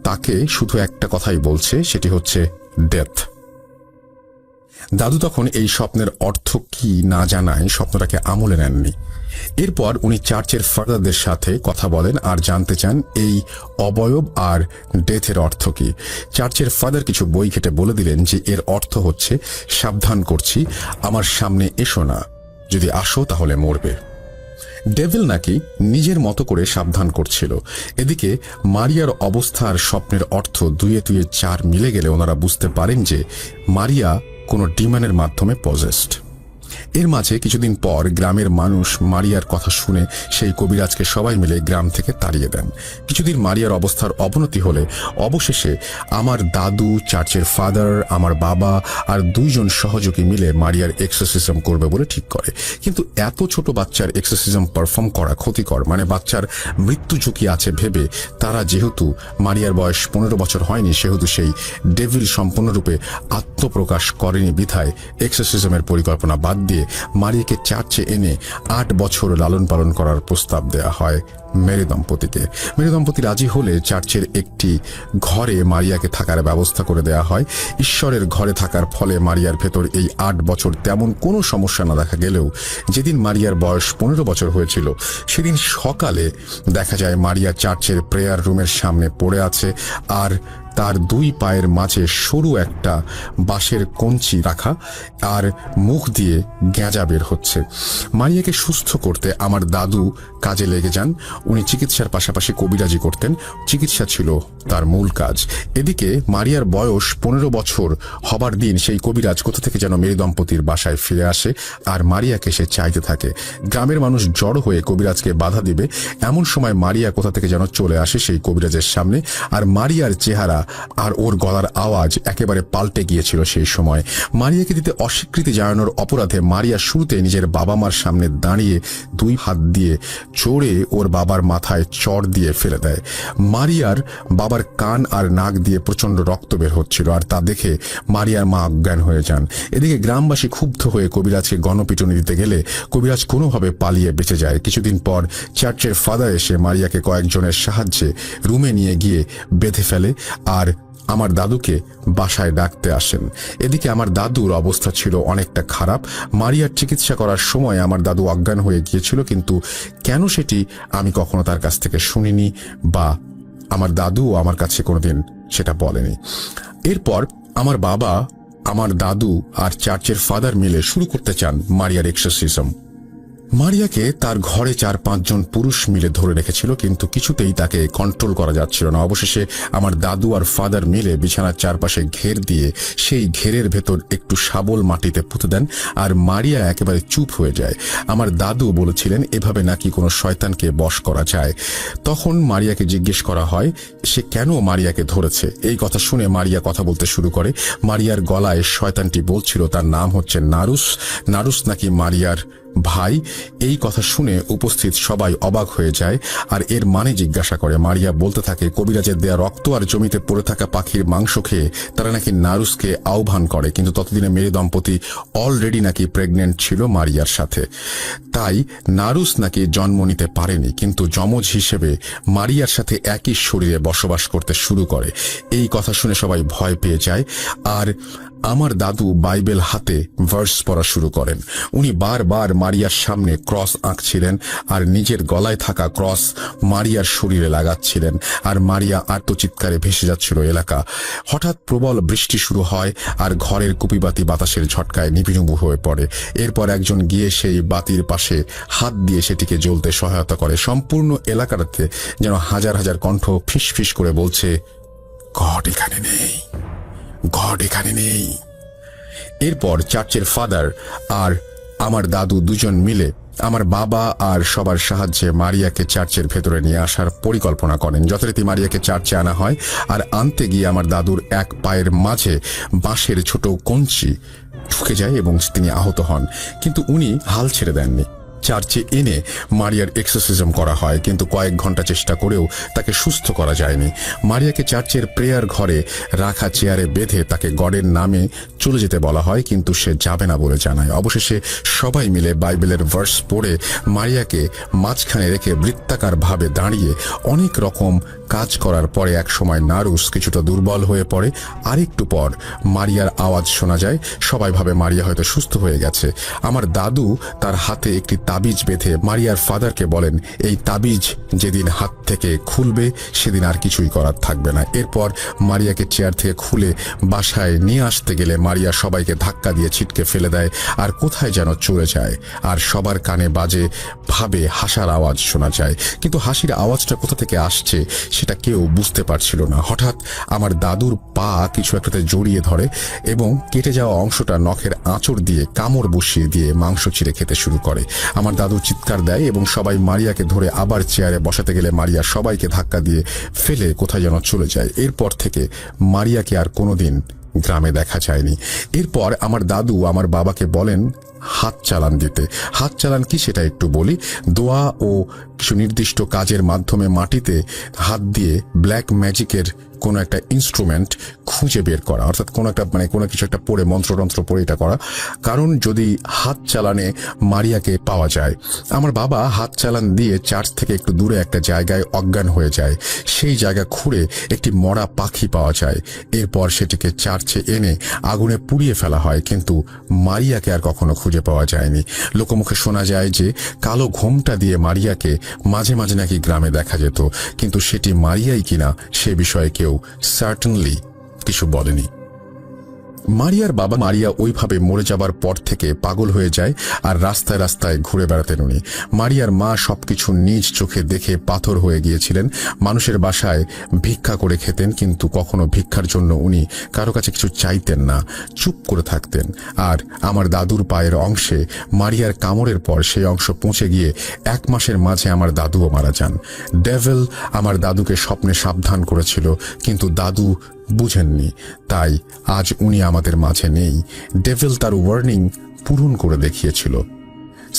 তাকে শুধু একটা কথাই বলছে, সেটি হচ্ছে ডেথ। দাদু তখন এই স্বপ্নের অর্থ কি না জানায় স্বপ্নটাকে আমলে নেননি। এরপর উনি চার্চের ফাদারদের সাথে কথা বলেন আর জানতে চান এই অবয়ব আর ডেথের অর্থ কি। চার্চের ফাদার কিছু বই ঘেটে বলে দিলেন যে এর অর্থ হচ্ছে, সাবধান করছি, আমার সামনে এসো না, যদি আসো তাহলে মরবে। ডেভিল নাকি নিজের মতো করে সাবধান করছিল। এদিকে মারিয়ার অবস্থা আর স্বপ্নের অর্থ 2-2 মিলে গেলে ওনারা বুঝতে পারেন যে মারিয়া কোনো ডিমনের মাধ্যমে পজেসড। এর মাঝে কিছুদিন পর গ্রামের মানুষ মারিয়ার কথা শুনে সেই কবিরাজকে সবাই মিলে গ্রাম থেকে তাড়িয়ে দেন। কিছুদিন মারিয়ার অবস্থার অবনতি হলে অবশেষে আমার দাদু, চার্চের ফাদার, আমার বাবা আর 2 জন সহযোগী মিলে মারিয়ার এক্সোসিজম করবে বলে ঠিক করে। কিন্তু এত ছোট বাচ্চার এক্সোসিজম পারফর্ম করা ক্ষতিকর, মানে বাচ্চার মৃত্যু ঝুঁকি আছে ভেবে তারা, যেহেতু মারিয়ার বয়স 15 বছর হয়নি, সেহেতু সেই ডেভিল সম্পূর্ণরূপে আত্মপ্রকাশ করেনি বিধায় এক্সোসিজমের পরিকল্পনা বাদ দিয়ে মারিয়াকে চার্চে এনে 8 বছর লালন পালন করার প্রস্তাব দেয়া হয় মেরি দম্পতিকে। মেরি দম্পতি রাজি হলে চার্চের একটি ঘরে মারিয়াকে থাকার ব্যবস্থা করে দেয়া হয়। ঈশ্বরের ঘরে থাকার ফলে মারিয়ার ভেতর এই 8 বছর তেমন কোনো সমস্যা না দেখা গেলেও যেদিন মারিয়ার বয়স 15 বছর হয়েছিল সেদিন সকালে দেখা যায় মারিয়া চার্চের প্রেয়ার রুমের সামনে পড়ে আছে আর তার দুই পায়ের মাঝে সরু একটা বাঁশের কঞ্চি রাখা, আর মুখ দিয়ে গেঁজা বের হচ্ছে। মারিয়াকে সুস্থ করতে আমার দাদু কাজে লেগে যান। উনি চিকিৎসার পাশাপাশি কবিরাজি করতেন। চিকিৎসা ছিল তার মূল কাজ। এদিকে মারিয়ার বয়স 15 বছর হবার দিন সেই কবিরাজ কোথা থেকে যেন মেরি দম্পতির বাসায় ফিরে আসে, আর মারিয়াকে সে চাইতে থাকে। গ্রামের মানুষ জড়ো হয়ে কবিরাজকে বাধা দিবে, এমন সময় মারিয়া কোথা থেকে যেন চলে আসে সেই কবিরাজের সামনে। আর মারিয়ার চেহারা আর ওর গলার আওয়াজ একেবারে পাল্টে গিয়েছিল সেই সময়। মারিয়াকে দিতে অস্বীকৃতি জানানোর অপরাধে মারিয়া শুরুতে নিজের বাবা মার সামনে দাঁড়িয়ে দুই হাত দিয়ে জোরে ওর বাবার মাথায় চড় দিয়ে ফেলে দেয়। মারিয়ার বাবার কান আর নাক দিয়ে প্রচন্ড রক্ত বের হচ্ছিল, আর তা দেখে মারিয়ার মা অজ্ঞান হয়ে যান। এদিকে গ্রামবাসী ক্ষুব্ধ হয়ে কবিরাজকে গণপিটুনি দিতে গেলে কবিরাজ কোনোভাবে পালিয়ে বেঁচে যায়। কিছুদিন পর চার্চের ফাদার এসে মারিয়াকে কয়েকজনের সাহায্যে রুমে নিয়ে গিয়ে বেঁধে ফেলে, আর আমার দাদুকে বাসায় ডাকতে আসেন। এদিকে আমার দাদুর অবস্থা ছিল অনেকটা খারাপ। মারিয়ার চিকিৎসা করার সময় আমার দাদু অজ্ঞান হয়ে গিয়েছিল, কিন্তু কেন সেটি আমি কখনো তার কাছ থেকে শুনিনি, বা আমার দাদু আমার কাছে কোনোদিন সেটা বলেনি। এরপর আমার বাবা, আমার দাদু আর চার্চের ফাদার মিলে শুরু করতে চান মারিয়ার এক্সরসিজম। মারিয়াকে তার ঘরে 4-5 জন পুরুষ মিলে ধরে রেখেছিল, কিন্তু কিছুতেই তাকে কন্ট্রোল করা যাচ্ছিল না। অবশেষে আমার দাদু আর ফাদার মিলে বিছানার চারপাশে ঘের দিয়ে সেই ঘেরের ভেতর একটু শাবল মাটিতে পুঁতে দেন, আর মারিয়া একেবারে চুপ হয়ে যায়। আমার দাদু বলেছিলেন এভাবে নাকি কোনো শয়তানকে বশ করা যায়। তখন মারিয়াকে জিজ্ঞেস করা হয় সে কেন মারিয়াকে ধরেছে। এই কথা শুনে মারিয়া কথা বলতে শুরু করে। মারিয়ার গলায় শয়তানটি বলছিল তার নাম হচ্ছে নারুস। নারুস নাকি মারিয়ার ভাই। এই কথা শুনে উপস্থিত সবাই অবাক হয়ে যায়, আর এর মানে জিজ্ঞাসা করে। মারিয়া বলতে থাকে কবিরাজের দেয়া রক্ত আর জমিতে পড়ে থাকা পাখির মাংস খেয়ে তারা নাকি নারুসকে আহ্বান করে, কিন্তু ততদিনে মেরি দম্পতি অলরেডি নাকি প্রেগনেন্ট ছিল মারিয়ার সাথে। তাই নারুস নাকি জন্ম নিতে পারেনি, কিন্তু যমজ হিসেবে মারিয়ার সাথে একই শরীরে বসবাস করতে শুরু করে। এই কথা শুনে সবাই ভয় পেয়ে যায়, আর আমার দাদু বাইবেল হাতে ভার্স পড়া শুরু করেন। উনি বারবার মারিয়ার সামনে ক্রস আঁকছিলেন, আর নিজের গলায় থাকা ক্রস মারিয়ার শরীরে লাগাচ্ছিলেন, আর মারিয়া আর্তচিৎকারে ভেসে যাচ্ছিল এলাকা। হঠাৎ প্রবল বৃষ্টি শুরু হয়, আর ঘরের কুপিবাতি বাতাসের ঝটকায় নিবিড়ুবু হয়ে পড়ে। এরপর একজন গিয়ে সেই বাতির পাশে হাত দিয়ে সেটিকে জ্বলতে সহায়তা করে। সম্পূর্ণ এলাকাটাতে যেন হাজার হাজার কণ্ঠ ফিস ফিস করে বলছে, গড এখানে নেই, গড এখানে নেই। এরপর চার্চের ফাদার আর আমার দাদু দুজন মিলে আমার বাবা আর সবার সাহায্যে মারিয়াকে চার্চের ভেতরে নিয়ে আসার পরিকল্পনা করেন। যথারীতি মারিয়াকে চার্চে আনা হয়, আর আনতে গিয়ে আমার দাদুর এক পায়ের মাঝে বাঁশের ছোট কঞ্চি ঢুকে যায় এবং তিনি আহত হন, কিন্তু উনি হাল ছেড়ে দেননি। চার্চে এনে মারিয়ার এক্সরসিজম করা হয়, কিন্তু কয়েক ঘন্টা চেষ্টা করেও তাকে সুস্থ করা যায়নি। মারিয়াকে চার্চের প্রেয়ার ঘরে রাখা চেয়ারে বেঁধে তাকে গডের নামে চলে যেতে বলা হয়, কিন্তু সে যাবে না বলে জানায়। অবশেষে সবাই মিলে বাইবেলের ভার্স পড়ে মারিয়াকে মাঝখানে রেখে বৃত্তাকার ভাবে দাঁড়িয়ে অনেক রকম কাজ করার পরে এক সময় নারুস কিছুটা দুর্বল হয়ে পড়ে। আরেকটু পর মারিয়ার আওয়াজ শোনা যায়। সবাই ভাবে মারিয়া হয়তো সুস্থ হয়ে গেছে। আমার দাদু তার হাতে একটি তাবিজ বেঁধে মারিয়ার ফাদারকে বলেন এই তাবিজ যেদিন হাত থেকে খুলবে সেদিন আর কিছুই করার থাকবে না। এরপর মারিয়াকে চেয়ার থেকে খুলে বাসায় নিয়ে আসতে গেলে মারিয়া সবাইকে ধাক্কা দিয়ে ছিটকে ফেলে দেয়, আর কোথায় যেন চলে যায়। আর সবার কানে বাজে ভাবে হাসার আওয়াজ শোনা যায়, কিন্তু হাসির আওয়াজটা কোথা থেকে আসছে সেটা কেউ বুঝতে পারছিল না। হঠাৎ আমার দাদুর পা কিছু একটাতে জড়িয়ে ধরে এবং কেটে যাওয়া অংশটা নখের আঁচড় দিয়ে কামড় বসিয়ে দিয়ে মাংস চিরে খেতে শুরু করে। আমার দাদু চিৎকার দেয় এবং সবাই মারিয়াকে ধরে আবার চেয়ারে বসাতে গেলে মারিয়া সবাইকে ধাক্কা দিয়ে ফেলে কোথায় যেন চলে যায়। এরপর থেকে মারিয়াকে আর কোনোদিন গ্রামে দেখা যায়নি। এরপর আমার দাদু আমার বাবাকে বলেন হাত চালান দিতে। হাত চালান কি সেটা একটু বলি। দোয়া ও কিছু নির্দিষ্ট কাজের মাধ্যমে মাটিতে হাত দিয়ে ব্ল্যাক ম্যাজিকের কোনো একটা ইনস্ট্রুমেন্ট খুঁজে বের করা, অর্থাৎ কোনো কিছু একটা পড়ে মন্ত্রতন্ত্র পড়ে এটা করা, কারণ যদি হাত চালানে মারিয়াকে পাওয়া যায়। আমার বাবা হাত চালান দিয়ে চার্চ থেকে একটু দূরে একটা জায়গায় অজ্ঞান হয়ে যায়। সেই জায়গা খুঁড়ে একটি মরা পাখি পাওয়া যায়। এরপর সেটিকে চার্চে এনে আগুনে পুড়িয়ে ফেলা হয়, কিন্তু মারিয়াকে আর কখনো খুঁজে পাওয়া যায়নি। লোকমুখে শোনা যায় যে কালো ঘোমটা দিয়ে মারিয়াকে মাঝে মাঝে নাকি গ্রামে দেখা যেত, কিন্তু সেটি মারিয়াই কিনা সে বিষয়ে কেউ সার্টেনলি কিছু বলেনি। মারিয়ার বাবা মারিয়া ওইভাবে মরে যাবার পর থেকে পাগল হয়ে যায় আর রাস্তায় রাস্তায় ঘুরে বেড়াতেন উনি। মারিয়ার মা সবকিছু নিজ চোখে দেখে পাথর হয়ে গিয়েছিলেন। মানুষের বাসায় ভিক্ষা করে খেতেন, কিন্তু কখনো ভিক্ষার জন্য উনি কারো কাছে কিছু চাইতেন না, চুপ করে থাকতেন। আর আমার দাদুর পায়ের অংশে মারিয়ার কামড়ের পর সেই অংশ পৌঁছে গিয়ে 1 মাসের মাঝে আমার দাদুও মারা যান। ডেভিল আমার দাদুকে স্বপ্নে সাবধান করেছিল, কিন্তু দাদু বুঝেননি, তাই আজ উনি আমাদের মাঝে নেই। ডেভিল তার ওয়ার্নিং পূরণ করে দেখিয়েছিল।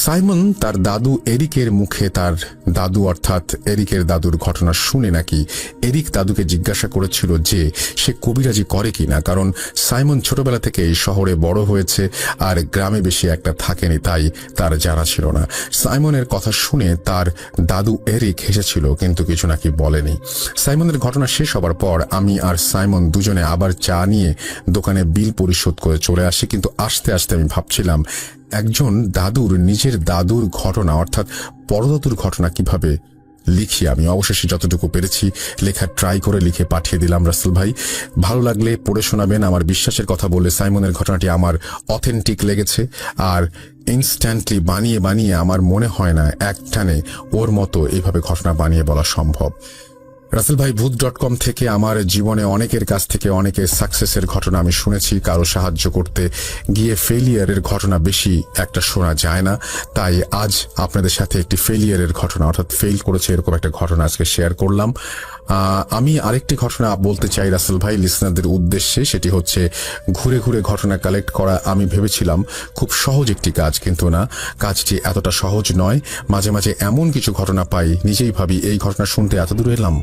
সাইমন তার দাদু এরিকের মুখে তার দাদু অর্থাৎ এরিকের দাদুর ঘটনা শুনে নাকি এরিক দাদুকে জিজ্ঞাসা করেছিল যে সে কবিরাজি করে কিনা, কারণ সাইমন ছোটবেলা থেকে এই শহরে বড় হয়েছে আর গ্রামে বেশি একটা থাকেনি, তাই তার জানা ছিল না। সাইমনের কথা শুনে তার দাদু এরিক হেসেছিল, কিন্তু কিছু নাকি বলেনি। সাইমনের ঘটনা শেষ হবার পর আমি আর সাইমন দুজনে আবার চা নিয়ে দোকানে বিল পরিশোধ করে চলে আসি। কিন্তু আস্তে আস্তে আমি ভাবছিলাম, একজন দাদুর নিজের দাদুর ঘটনা অর্থাৎ পরদাদুর ঘটনা কিভাবে লিখি। আমি অবশেষে যতটুকু পেরেছি লেখার ট্রাই করে লিখে পাঠিয়ে দিলাম। রাসেল ভাই, ভালো লাগলে পড়ে শোনাবেন। আমার বিশ্বাসের কথা বলে সাইমনের ঘটনাটি আমার অথেন্টিক লেগেছে, আর ইনস্ট্যান্টলি বানিয়ে বানিয়ে আমার মনে হয় না একটানে ওর মতো এইভাবে ঘটনা বানিয়ে বলা সম্ভব। রাসেল ভাই, ভূত.com থেকে আমার জীবনে অনেকের কাছ থেকে অনেকের সাকসেসের ঘটনা আমি শুনেছি। কারো সাহায্য করতে গিয়ে ফেলিয়ারের ঘটনা বেশি একটা শোনা যায় না, তাই আজ আপনাদের সাথে একটি ফেলিয়ারের ঘটনা অর্থাৎ ফেল করেছে এরকম একটা ঘটনা আজকে শেয়ার করলাম। আমি আরেকটি ঘটনা বলতে চাই রাসেল ভাই লিসনারদের উদ্দেশ্যে, সেটি হচ্ছে ঘুরে ঘুরে ঘটনা কালেক্ট করা। আমি ভেবেছিলাম খুব সহজ একটি কাজ, কিন্তু না, কাজটি এতটা সহজ নয়। মাঝে মাঝে এমন কিছু ঘটনা পাই, নিজেই ভাবি এই ঘটনা শুনতে এত দূর এলাম।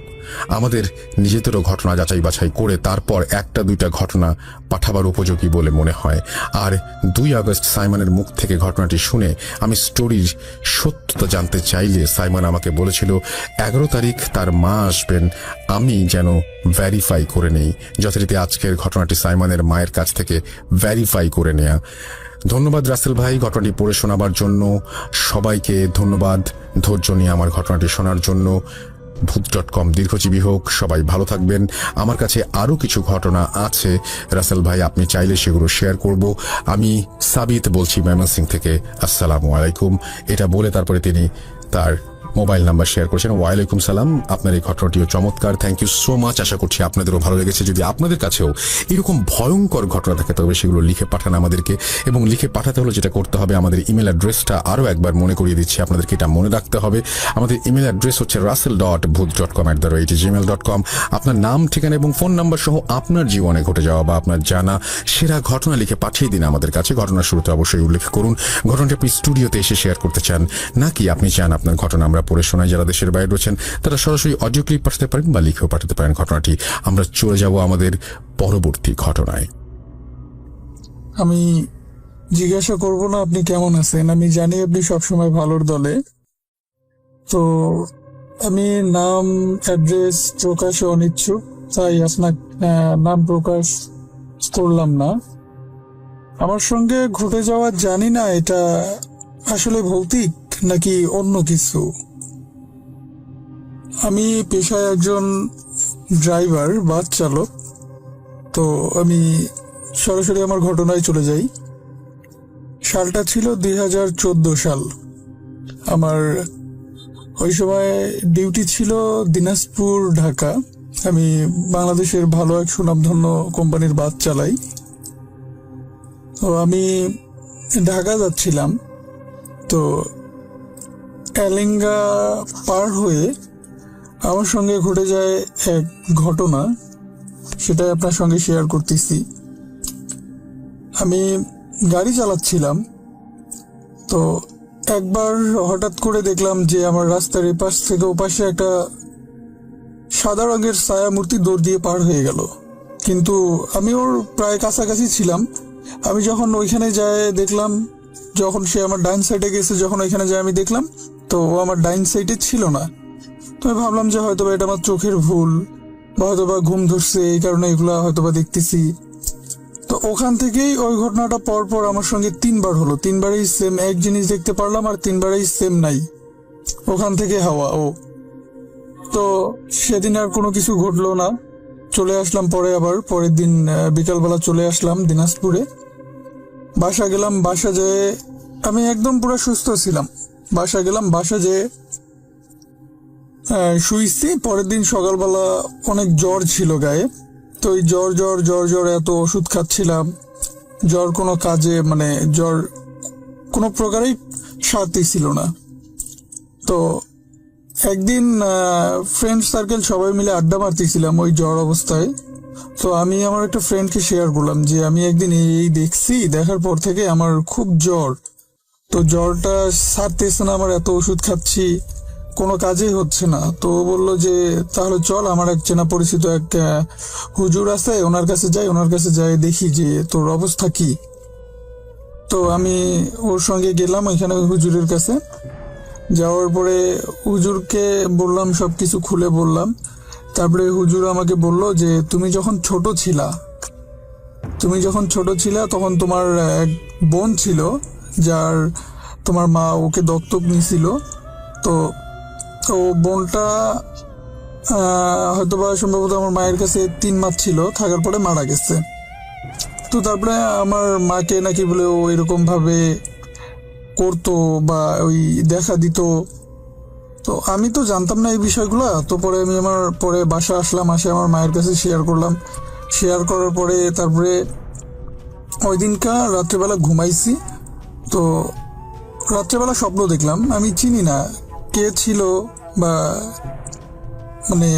আমাদের নিজেদেরও ঘটনা যাচাই বাছাই করে তারপর 1-2টা ঘটনা পাঠাবার উপযোগী বলে মনে হয়। আর 2 আগস্ট সাইমনের মুখ থেকে ঘটনাটি শুনে আমি স্টোরির সত্যতা জানতে চাইলে সাইমন আমাকে বলেছিল 11 তারিখ তার মা আসবেন, আমি যেন ভেরিফাই করে নেই। যথারীতি আজকের ঘটনাটি সাইমনের মায়ের কাছ থেকে ভেরিফাই করে নেয়া। ধন্যবাদ রাসেল ভাই ঘটনাটি পড়ে শোনাবার জন্য। সবাইকে ধন্যবাদ ধৈর্য নিয়ে আমার ঘটনাটি শোনার জন্য। ভূত.com দীর্ঘজীবী হোক, সবাই ভালো থাকবেন। আমার কাছে আরো কিছু ঘটনা আছে রাসেল ভাই, আপনি চাইলে সেগুলো শেয়ার করব। আমি সাবিত বলছি ময়মনসিংহ থেকে। আসসালামু আলাইকুম, এটা বলে তারপরে তিনি তার মোবাইল নাম্বার শেয়ার করেছেন। ওয়ালাইকুম সালাম। আপনার এই ঘটনাটিও চমৎকার, থ্যাংক ইউ সো মাচ। আশা করছি আপনাদেরও ভালো লেগেছে। যদি আপনাদের কাছেও এরকম ভয়ঙ্কর ঘটনা থাকে তবে সেগুলো লিখে পাঠান আমাদেরকে, এবং লিখে পাঠাতে হলে যেটা করতে হবে, আমাদের ইমেল অ্যাড্রেসটা আরও একবার মনে করিয়ে দিচ্ছি আপনাদেরকে, এটা মনে রাখতে হবে। আমাদের ইমেল অ্যাড্রেস হচ্ছে russell.booth.com@gmail.com। আপনার নাম, ঠিকানা এবং ফোন নাম্বার সহ আপনার জীবনে ঘটে যাওয়া বা আপনার জানা সেরা ঘটনা লিখে পাঠিয়ে দিন আমাদের কাছে। ঘটনার শুরুতে অবশ্যই উল্লেখ করুন ঘটনাটি আপনি স্টুডিওতে এসে শেয়ার করতে চান, নাকি আপনি চান আপনার ঘটনা আমরা পড়ে শোনাই। যারা দেশের বাইরে রয়েছেন তারা সরাসরি অডিও ক্লিপ পাঠাতে পারেন বা লিখেও পাঠাতে পারেন ঘটনাটি। আমরা চলে যাব আমাদের পরবর্তী ঘটনায়। আমি জিজ্ঞাসা করব না আপনি কেমন আছেন, আমি জানি আপনি সবসময় ভালোর দলে। তো আমি নাম অ্যাড্রেস প্রকাশে অনিচ্ছুক, তাই আপনার নাম প্রকাশ করলাম না। আমার সঙ্গে ঘটে যাওয়া জানি না এটা আসলে ভৌতিক নাকি অন্য কিছু। আমি পেশায় একজন ড্রাইভার, বাস চালক। তো আমি সরাসরি আমার ঘটনায় চলে যাই। সালটা ছিল 2014 সাল। আমার ওই সময় ডিউটি ছিল দিনাজপুর ঢাকা। আমি বাংলাদেশের ভালো এক সুনামধন্য কোম্পানির বাস চালাই। তো আমি ঢাকা যাচ্ছিলাম। তো এলেঙ্গা পার হয়ে আমার সঙ্গে ঘটে যায় এক ঘটনা, সেটাই আপনার সঙ্গে শেয়ার করতেছি। আমি গাড়ি চালাচ্ছিলাম, তো একবার হঠাৎ করে দেখলাম যে আমার রাস্তার এপাশ থেকে ওপাশে একটা সাদা রঙের ছায়া মূর্তি দৌড় দিয়ে পার হয়ে গেল। কিন্তু আমি ওর প্রায় কাছাকাছি ছিলাম। আমি যখন ওইখানে যায় দেখলাম, যখন সে আমার ডাইন সাইডে গেছে, যখন ওইখানে যায় আমি দেখলাম তো ও আমার ডাইন সাইডে ছিল না। তো আমি ভাবলাম যে হয়তোবা এটা আমার চোখের ভুল বা হয়তোবা ঘুম ধরছে, এই কারণে এগুলা হয়তোবা দেখতেছি। তো ওখান থেকেই ওই ঘটনাটা পরপর আমার সঙ্গে 3বার হলো। 3বারই সেম এক জিনিস দেখতে পারলাম, আর 3বারই সেম নাই, ওখান থেকে হাওয়া ও। তো সেদিন আর কোনো কিছু ঘটলো না। চলে আসলাম পরে, আবার পরের দিন বিকালবেলা চলে আসলাম দিনাজপুরে। বাসা গেলাম, বাসা যেয়ে আমি একদম পুরো সুস্থ ছিলাম। বাসা গেলাম, বাসা যেয়ে শুইছি। পরের দিন সকালবেলা অনেক জ্বর ছিল গায়ে। তো এই জ্বর জ্বর জ্বর জ্বর এত ওষুধ খাচ্ছিলাম, জ্বর কোনো কাজে মানে জ্বর কোনো প্রকারেই সারতেই ছিল না। তো একদিন ফ্রেন্ড সার্কেল সবাই মিলে আড্ডা মারতেছিলাম ওই জ্বর অবস্থায়। তো আমি আমার একটা ফ্রেন্ডকে শেয়ার করলাম যে আমি একদিন এই দেখছি, দেখার পর থেকে আমার খুব জ্বর। তো জ্বরটা সারতেছে না, আমার এত ওষুধ খাচ্ছি কোনো কাজেই হচ্ছে না। তো ও বললো যে তাহলে চল, আমার এক চেনা পরিচিত এক হুজুর আছে, ওনার কাছে যাই দেখি যে তোর অবস্থা কি। তো আমি ওর সঙ্গে গেলাম ওইখানে হুজুরের কাছে। যাওয়ার পরে হুজুরকে বললাম, সবকিছু খুলে বললাম। তারপরে হুজুর আমাকে বলল যে তুমি যখন ছোট ছিলা তখন তোমার এক বোন ছিল, যার তোমার মা ওকে দত্তক নিছিল। তো তো বোনটা হয়তোবা সম্ভবত আমার মায়ের কাছে 3 মাস ছিল, থাকার পরে মারা গেছে। তো তারপরে আমার মাকে নাকি বলে ও এরকম ভাবে করতো বা ওই দেখা দিত। তো আমি তো জানতাম না এই বিষয়গুলো। তো পরে আমি পরে বাসা আসলাম, আমার মায়ের কাছে শেয়ার করলাম। শেয়ার করার পরে তারপরে ওই দিনকার রাত্রেবেলা ঘুমাইছি। তো রাত্রেবেলা স্বপ্ন দেখলাম, আমি চিনি না কে ছিল বা মানে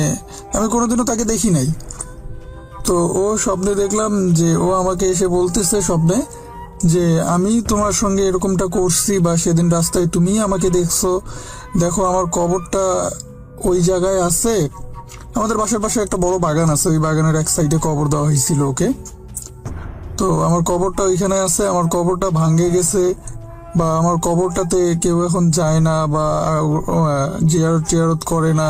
আমি কোনোদিনও তাকে দেখি নাই। তো ও স্বপ্নে দেখলাম যে ও আমাকে এসে বলতেছে স্বপ্নে যে আমি তোমার সঙ্গে এরকমটা করছি, বা সেদিন রাস্তায় তুমি আমাকে দেখছো, দেখো আমার কবরটা ওই জায়গায় আছে। আমাদের বাসার পাশে একটা বড় বাগান আছে, ওই বাগানের এক সাইডে কবর দেওয়া হয়েছিল ওকে। তো আমার কবরটা ওইখানে আছে, আমার কবরটা ভাঙ্গে গেছে, বা আমার কবরটাতে কেউ এখন যায় না বা জিয়ারত করে না,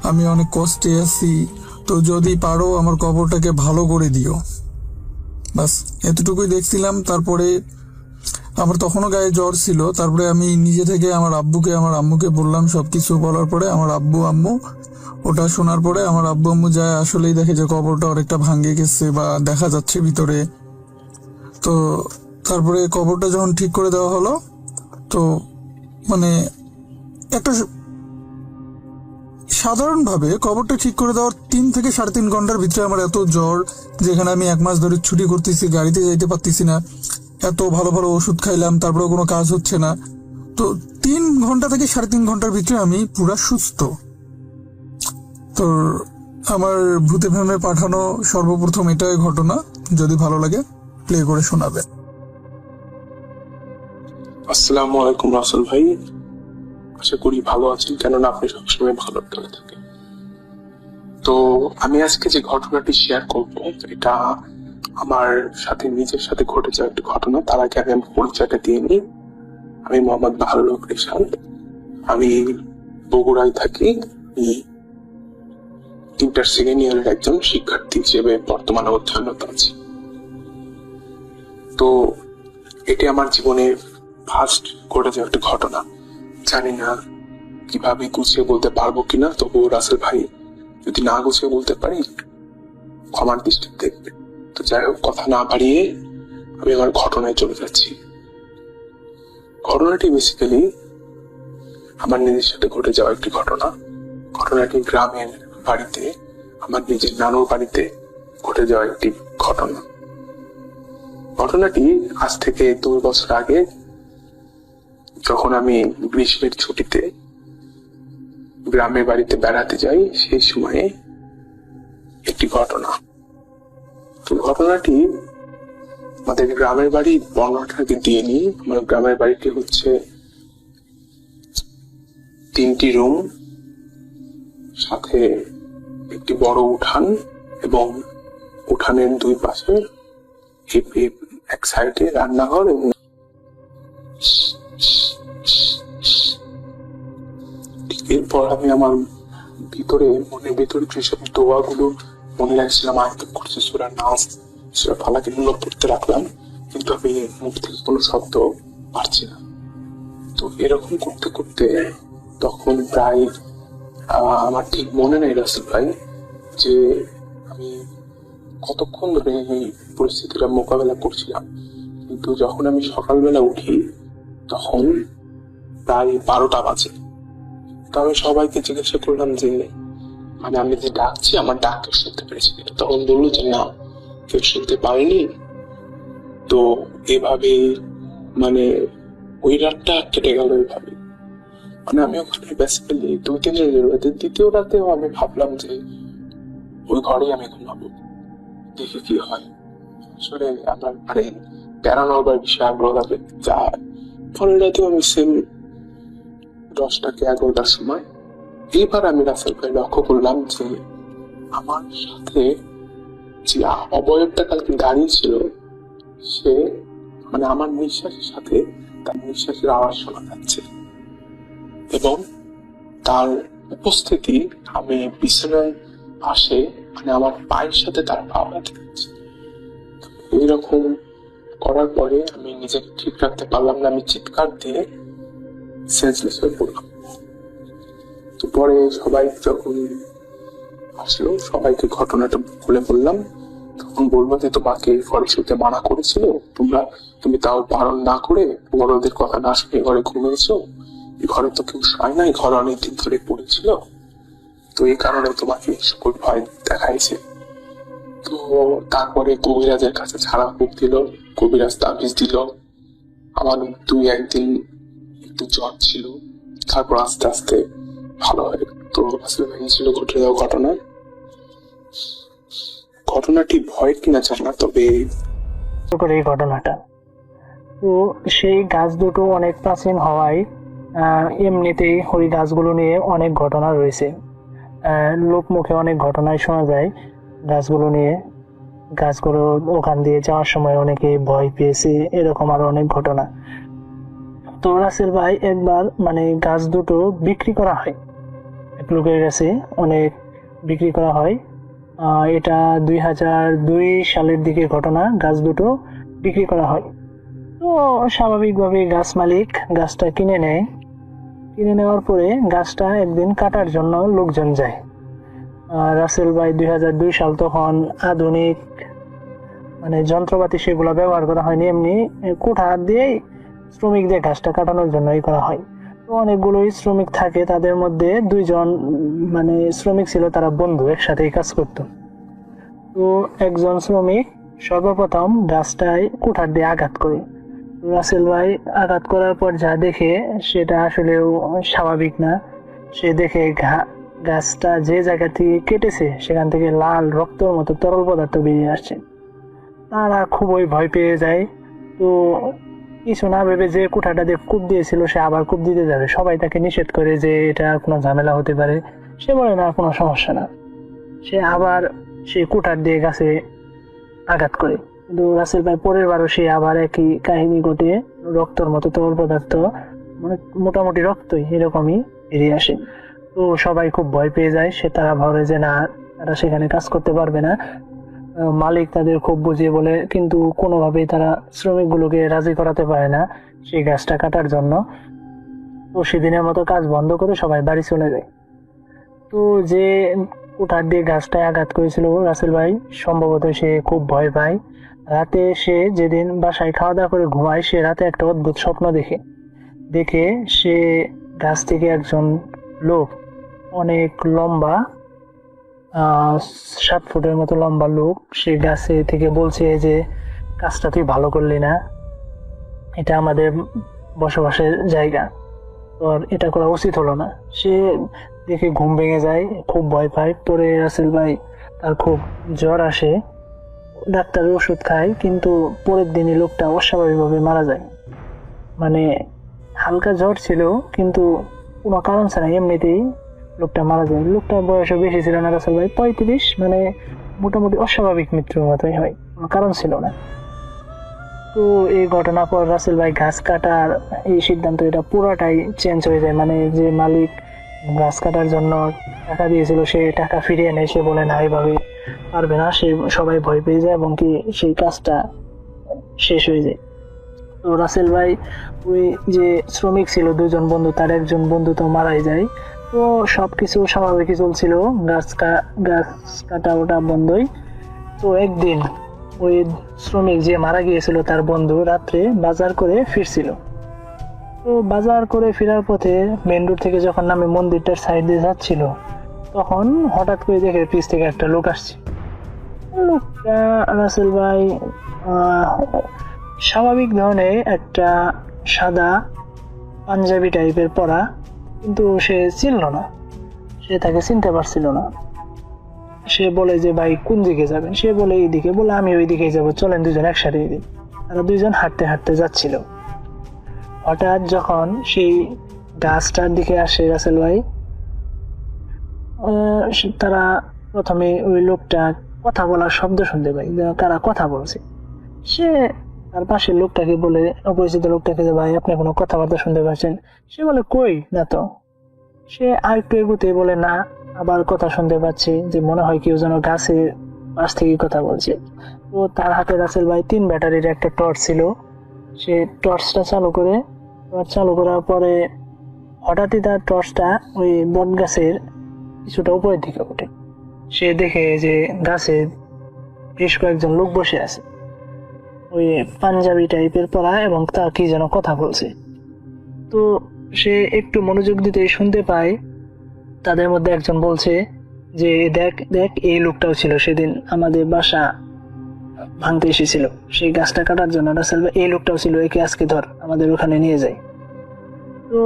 আমি অনেক কষ্টে আছি। তো যদি পারো আমার কবরটাকে ভালো করে দিও। বাস এতটুকুই দেখছিলাম। তারপরে আমার তখনও গায়ে জ্বর ছিল। তারপরে আমি নিজে থেকে আমার আম্মুকে বললাম। সবকিছু বলার পরে আমার আম্মু ওটা শোনার পরে আমার আম্মু যায়, আসলেই দেখে যে কবরটা অনেকটা ভাঙ্গে গেছে বা দেখা যাচ্ছে ভিতরে। তো তারপরে কবরটা যখন ঠিক করে দেওয়া হলো, তো মানে একটা সাধারণভাবে কবরটা ঠিক করে দেওয়ার 3 থেকে 3.5 ঘন্টার ভিতরে আমার এত জ্বর, যেখানে আমি 1 মাস ধরে ছুটি করতেছি, গাড়িতে যাইতে পারতেছি না, এত ভালো ভালো ওষুধ খাইলাম, তারপরে কোনো কাজ হচ্ছে না। তো 3 ঘন্টা থেকে 3.5 ঘন্টার ভিতরে আমি পুরা সুস্থ। তো আমার ভূতে ফ্যামে পাঠানো সর্বপ্রথম এটাই ঘটনা। যদি ভালো লাগে প্লে করে শোনাবে। আসসালামু আলাইকুম রাসেল ভাই, আশা করি ভালো আছেন, কেননা আপনি সবসময় ভালো করে থাকেন। তো আমি আজকে যে ঘটনাটি শেয়ার করব, এটা আমার সাথে নিজের সাথে ঘটে যাওয়া একটি ঘটনা। তার আগে আমি পরিচয়টা দিয়ে নিই। আমি মোহাম্মদ বাহারুল হক রিশাদ, আমি বগুড়ায় থাকি। ইন্টার সেকেন্ড ইয়ারের একজন শিক্ষার্থী হিসেবে বর্তমানে অধ্যয়নরত আছি। তো এটি আমার জীবনের ফার্স্ট ঘটে যাওয়া একটা ঘটনা। জানি না কিভাবে গুছিয়ে বলতে পারবো কিনা, তবুও রাসেল ভাই যদি না গুছিয়ে বলতে পারি ক্ষমার দৃষ্টিতে দেখবে। তো যাই হোক, কথা না বাড়িয়ে আমি আমার ঘটনায় চলে যাচ্ছি। ঘটনাটি বেসিক্যালি আমার নিজের সাথে ঘটে যাওয়া একটি ঘটনা। ঘটনাটি গ্রামের বাড়িতে, আমার নিজের নানুর বাড়িতে ঘটে যাওয়া একটি ঘটনা। ঘটনাটি আজ থেকে 2 বছর আগে, যখন আমি গ্রীষ্মের ছুটিতে গ্রামের বাড়িতে বেড়াতে যাই, সেই সময়ে একটি ঘটনা। তো ঘটনাটি আমাদের গ্রামের বাড়ি বর্ণনাটাকে দিয়ে নিই। আমার গ্রামের বাড়িটি হচ্ছে 3টি রুম, সাথে একটি বড় উঠান, এবং উঠানের 2 পাশে এক সাইডে রান্নাঘর। এবং এরপর আমি আমার মনের ভিতরে যেসব দোয়াগুলো মনে রাখছিলাম, আয়ত্ত করছি, সূরা নাস, সূরা ফালাক, এগুলো পড়তে রাখলাম, কিন্তু আমি মুখ থেকে কোনো শব্দ পারছি না। তো এরকম করতে করতে তখন প্রায় আমার ঠিক মনে নেই রাসেল ভাই, যে আমি আমি কতক্ষণ ধরে এই পরিস্থিতিটা মোকাবেলা করছিলাম, কিন্তু যখন আমি সকালবেলা উঠি তখন প্রায় 12টা বাজে। তো আমি সবাইকে জিজ্ঞাসা করলাম যে মানে আমি যে ডাকছি আমার ডাক কেউ শুনতে পেরেছি কিনা। তখন বললো যে না, কেউ শুনতে পারেনি। তো এভাবে মানে ওই রাতটা কেটে গেল এইভাবে। মানে আমি ওখানে বেসিক্যালি 2-3 দিন রয়েছে। দ্বিতীয় রাতেও আমি ভাবলাম যে ওই ঘরেই আমি ঘুমাবো, দেখি কি হয়। আসলে আমার মানে প্যারানর্মাল বিষয়ে আগ্রহ থাকে যা পরের রাতেও আমি সেম 10টা কি 11টার সময় এইবার আমি রাসেল ভাই লক্ষ্য করলাম যে আমার সাথে যে অবয়বটা কালকে দাঁড়িয়ে ছিল সে মানে আমার নিঃশ্বাসের সাথে তার নিঃশ্বাসের আওয়াজ শোনা যাচ্ছে এবং তার উপস্থিতি আমি বিছানায় পাশে মানে আমার পায়ের সাথে তার পা ব্যথা যাচ্ছে। এইরকম করার পরে আমি নিজেকে ঠিক রাখতে পারলাম না, আমি চিৎকার দিয়ে সেন্সলেস হয়ে পড়লাম। তো পরে সবাই যখন আসলো সবাইকে ঘটনাটা খুলে বললাম, তখন বলবো যে তোমাকে ফরেস্টে মানা করেছিল, তুমি তাও বারণ না করে বড়দের কথা না শুনে ঘরে ঘুমিয়েছো। এই ঘরে তো কেউ শোয় না, এই ঘরে অনেকদিন ধরে পড়েছিল, তো এই কারণে তোমাকে সকল ভয় দেখাইছে। তো তারপরে কবিরাজের কাছে ছাড়া খুব দিল, কবিরাজ তাবিজ দিল। আমার 2-1 দিন একটু জ্বর ছিল, তারপর আস্তে আস্তে ভালো হয়। তো আসলে ভাই ছিল ঘটে যাওয়া ঘটনাটি ভয়ের কিনা জানি না, তবে করে এই ঘটনাটা। তো সেই গাছ দুটো অনেক প্রাচীন হওয়ায় এমনিতেই ওই গাছগুলো নিয়ে অনেক ঘটনা রয়েছে। লোকমুখে অনেক ঘটনাই শোনা যায় গাছগুলো নিয়ে। গাছগুলো ওখান দিয়ে যাওয়ার সময় অনেকে ভয় পেয়েছে, এরকম আরো অনেক ঘটনা। তো রাসেল ভাই একবার মানে গাছ দুটো বিক্রি করা হয় এক লোকের কাছে, অনেক বিক্রি করা হয়। এটা 2002 সালের দিকে ঘটনা। গাছ দুটো বিক্রি করা হয়। তো স্বাভাবিকভাবে গাছ মালিক গাছটা কিনে নেয়। কিনে নেওয়ার পরে গাছটা একদিন কাটার জন্য লোকজন যায়। রাসেল ভাই 2002 সাল, তখন আধুনিক মানে যন্ত্রপাতি সেগুলো ব্যবহার করা হয়নি, এমনি কুঠার দিয়েই শ্রমিক দিয়ে গাছটা কাটানোর জন্যই করা হয়। তো অনেকগুলোই শ্রমিক থাকে, তাদের মধ্যে 2 জন মানে শ্রমিক ছিল, তারা বন্ধু, একসাথেই কাজ করতো। তো একজন শ্রমিক সর্বপ্রথম গাছটায় কুঠার দিয়ে আঘাত করে। রাসেল ভাই আঘাত করার পর যা দেখে সেটা আসলেও স্বাভাবিক না। সে দেখে গাছটা যে জায়গা থেকে কেটেছে সেখান থেকে লাল রক্তের মতো তরল পদার্থ বেরিয়ে আসছে। তারা খুবই ভয় পেয়ে যায়। তো কিছু না ভেবে যে কুঠারটা দিয়ে কূপ দিয়েছিল সে আবার কূপ দিতে যাবে। সবাই তাকে নিষেধ করে যে এটা কোনো ঝামেলা হতে পারে। সে বলে না, কোনো সমস্যা না। সে আবার সেই কুঠার দিয়ে গাছে আঘাত করে। কিন্তু রাসেল ভাই পরের বারও সে আবার একই কাহিনী ঘটে, রক্তর মতো তরল পদার্থ, মানে মোটামুটি রক্তই এরকমই বেরিয়ে আসে। তো সবাই খুব ভয় পেয়ে যায়। তারা ভাবে যে না, তারা সেখানে কাজ করতে পারবে না। মালিক তাদের খুব বুঝিয়ে বলে, কিন্তু কোনোভাবেই তারা শ্রমিকগুলোকে রাজি করাতে পারে না সেই গাছটা কাটার জন্য। তো সেদিনের মতো কাজ বন্ধ করে সবাই বাড়ি চলে যায়। তো যে কুঠার দিয়ে গাছটায় আঘাত করেছিল রাসেল ভাই, সম্ভবত সে খুব ভয় পায়। রাতে সে যেদিন বাসায় খাওয়া দাওয়া করে ঘুমায়, সে রাতে একটা অদ্ভুত স্বপ্ন দেখে সে গাছ থেকে একজন লোক, অনেক লম্বা, 7 ফুটের মতো লম্বা লোক, সে গাছে থেকে বলছে যে কাজটা তুই ভালো করলি না, এটা আমাদের বসবাসের জায়গা, তোর এটা করা উচিত হলো না। সে দেখে ঘুম ভেঙে যায়, খুব ভয় পায়। পরে রাসেল ভাই তার খুব জ্বর আসে, ডাক্তারের ওষুধ খায়, কিন্তু পরের দিনই লোকটা অস্বাভাবিকভাবে মারা যায়। মানে হালকা জ্বর ছিল কিন্তু কোনো কারণ ছাড়া এমনিতেই লোকটা মারা যায়। লোকটার বয়সও বেশি ছিল না রাসেল ভাই, 35, মানে মোটামুটি অস্বাভাবিক মৃত্যুর মতোই হয়, কোনো কারণ ছিল না। তো এই ঘটনার পর রাসেল ভাই গাছ কাটার এই সিদ্ধান্ত, এটা পুরাটাই চেঞ্জ হয়ে যায়। মানে যে মালিক গাছ কাটার জন্য টাকা দিয়েছিল সে টাকা ফিরিয়ে নেয়। সে বলে না, এইভাবে পারবে না। সবাই ভয় পেয়ে যায় এবং কি সেই কাজটা শেষ হয়ে যায়। তো রাসেল ভাই ওই যে শ্রমিক ছিল 2 জন বন্ধু, তার একজন বন্ধু তো মারাই যায়। তো সবকিছু স্বাভাবিকই চলছিল, গাছ কাটা ওটা বন্ধই। তো একদিন ওই শ্রমিক যে মারা গিয়েছিল তার বন্ধু রাত্রে বাজার করে ফিরছিল। তো বাজার করে ফেরার পথে মেন রোড থেকে যখন নামে মন্দিরটার সাইড দিয়ে যাচ্ছিল, তখন হঠাৎ করে দেখে পিছ থেকে একটা লোক আসছে। লোকটা রাসেল ভাই স্বাভাবিক ধরনের একটা সাদা পাঞ্জাবি টাইপের পরা, কিন্তু সে চিনল না, সে তাকে চিনতে পারছিল না। সে বলে যে ভাই কোন দিকে যাবেন? সে বলে এইদিকে। বলে আমি ওই দিকেই যাবো, চলেন দুজন একসাথে। তারা দুইজন হাঁটতে হাঁটতে যাচ্ছিল। হঠাৎ যখন সেই গাছটার দিকে আসে রাসেল ভাই, তারা প্রথমে ওই লোকটা কথা বলার শব্দ শুনতে পাই, কারা কথা বলছে। সে তার পাশের লোকটাকে বলে, অপরিচিত লোকটাকে, যে ভাই আপনি কোনো কথাবার্তা শুনতে পাচ্ছেন? সে বলে কই না তো। সে আর একটু এগুতে বলে না, আবার কথা শুনতে পাচ্ছি, যে মনে হয় কেউ যেন গাছের পাশ থেকে কথা বলছে। তো তার হাতে রাসেল ভাই 3 ব্যাটারির একটা টর্চ ছিল। সে টর্চটা চালু করার পরে হঠাৎই তার টর্চটা ওই বট গাছের কিছুটা উপরের দিকে ওঠে। সে দেখে যে গাছে বেশ কয়েকজন লোক বসে আছে, ওই পাঞ্জাবি টাইপের পরা, এবং তা কি যেন কথা বলছে। তো সে একটু মনোযোগ দিতে শুনতে পায় তাদের মধ্যে একজন বলছে যে দেখ দেখ, এই লোকটাও ছিল সেদিন আমাদের বাসা ভাঙতে এসেছিল সেই গাছটা কাটার জন্য। রাসেল ভাই, এই লোকটাও ছিল, একে আজকে ধর আমাদের ওখানে নিয়ে যায়। তো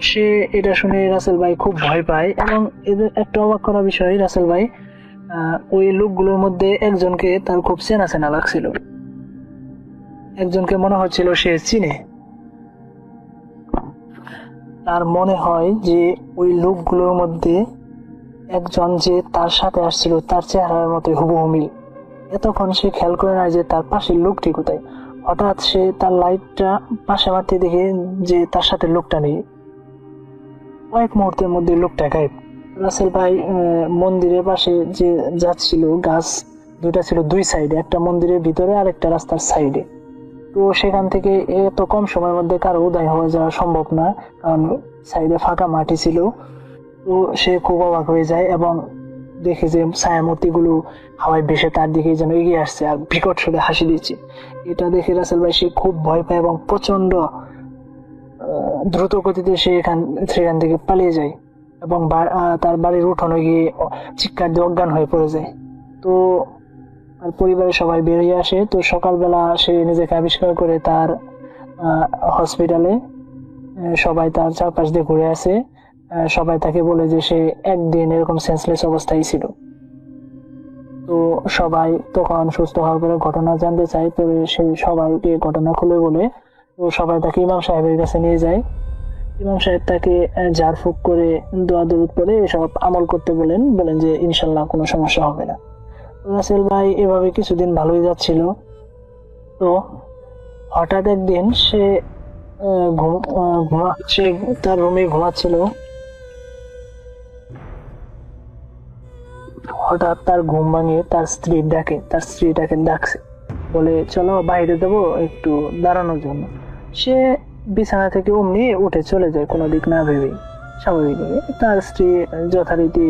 সে এটা শুনে রাসেল ভাই খুব ভয় পায়। এবং এদের একটা অবাক করা বিষয়, রাসেল ভাই ওই লোকগুলোর মধ্যে একজনকে তার খুব চেনা চেনা লাগছিল, একজনকে মনে হচ্ছিল সে চিনে। তার মনে হয় যে ওই লোকগুলোর মধ্যে একজন যে তার সাথে আসছিল তার চেহারার মতো হুবহু মিল। এতক্ষণ সে খেয়াল করে না যে তার পাশের লোকটি কোথায়। হঠাৎ সে তার লাইটটা পাশে মারতে দেখে যে তার সাথে লোকটা নেই। কয়েক মুহূর্তের মধ্যে লোকটা গায়েব। রাসেল ভাই মন্দিরের পাশে যে যাচ্ছিল, গাছ দুটা ছিল 2 সাইডে, একটা মন্দিরের ভিতরে আর একটা রাস্তার সাইডে। তো সেখান থেকে এত কম সময়ের মধ্যে কারো উদয় হয়ে যাওয়া সম্ভব না, কারণ সাইডে ফাঁকা মাটি ছিল। তো সে খুব অবাক হয়ে যায় এবং দেখে যে ছায়ামূর্তিগুলো হাওয়ায় ভেসে তার দিকে যেন এগিয়ে আসছে আর বিকট সুরে হাসি দিচ্ছে। এটা দেখে রাসেল ভাই সে খুব ভয় পায় এবং প্রচন্ড দ্রুত গতিতে সে সেখান থেকে পালিয়ে যায় এবং তার বাড়ির উঠোনে গিয়ে চিৎকার দিয়ে অজ্ঞান হয়ে পড়ে যায়। তো আর পরিবারের সবাই বেরিয়ে আসে। তো সকালবেলা সে নিজেকে আবিষ্কার করে তার হসপিটালে, সবাই তার চারপাশ দিয়ে ঘুরে আসে। সবাই তাকে বলে যে সে একদিন এরকম সেন্সলেস অবস্থায় ছিল। তো সবাই তখন সুস্থ হওয়ার পরে ঘটনা জানতে চায়, তবে সে সবাইকে ঘটনা খুলে বলে। তো সবাই তাকে ইমাম সাহেবের কাছে নিয়ে যায়। ইমাম সাহেব তাকে ঝাড়ফুঁক করে দোয়া দরুদ করে এসব আমল করতে বলেন যে ইনশাল্লাহ কোনো সমস্যা হবে না। রাসেল ভাই এভাবে কিছুদিন ভালোই যাচ্ছিল। তো হঠাৎ একদিন সে তার রুমে ঘুমাচ্ছিল। হঠাৎ তার ঘুম ভাঙিয়ে তার স্ত্রীটাকে ডাকছে, বলে চলো বাইরে দেবো একটু দাঁড়ানোর জন্য। সে বিছানা থেকে অমনি উঠে চলে যায়, কোনো দিক না ভেবেই স্বাভাবিকভাবে। তার স্ত্রী যথারীতি,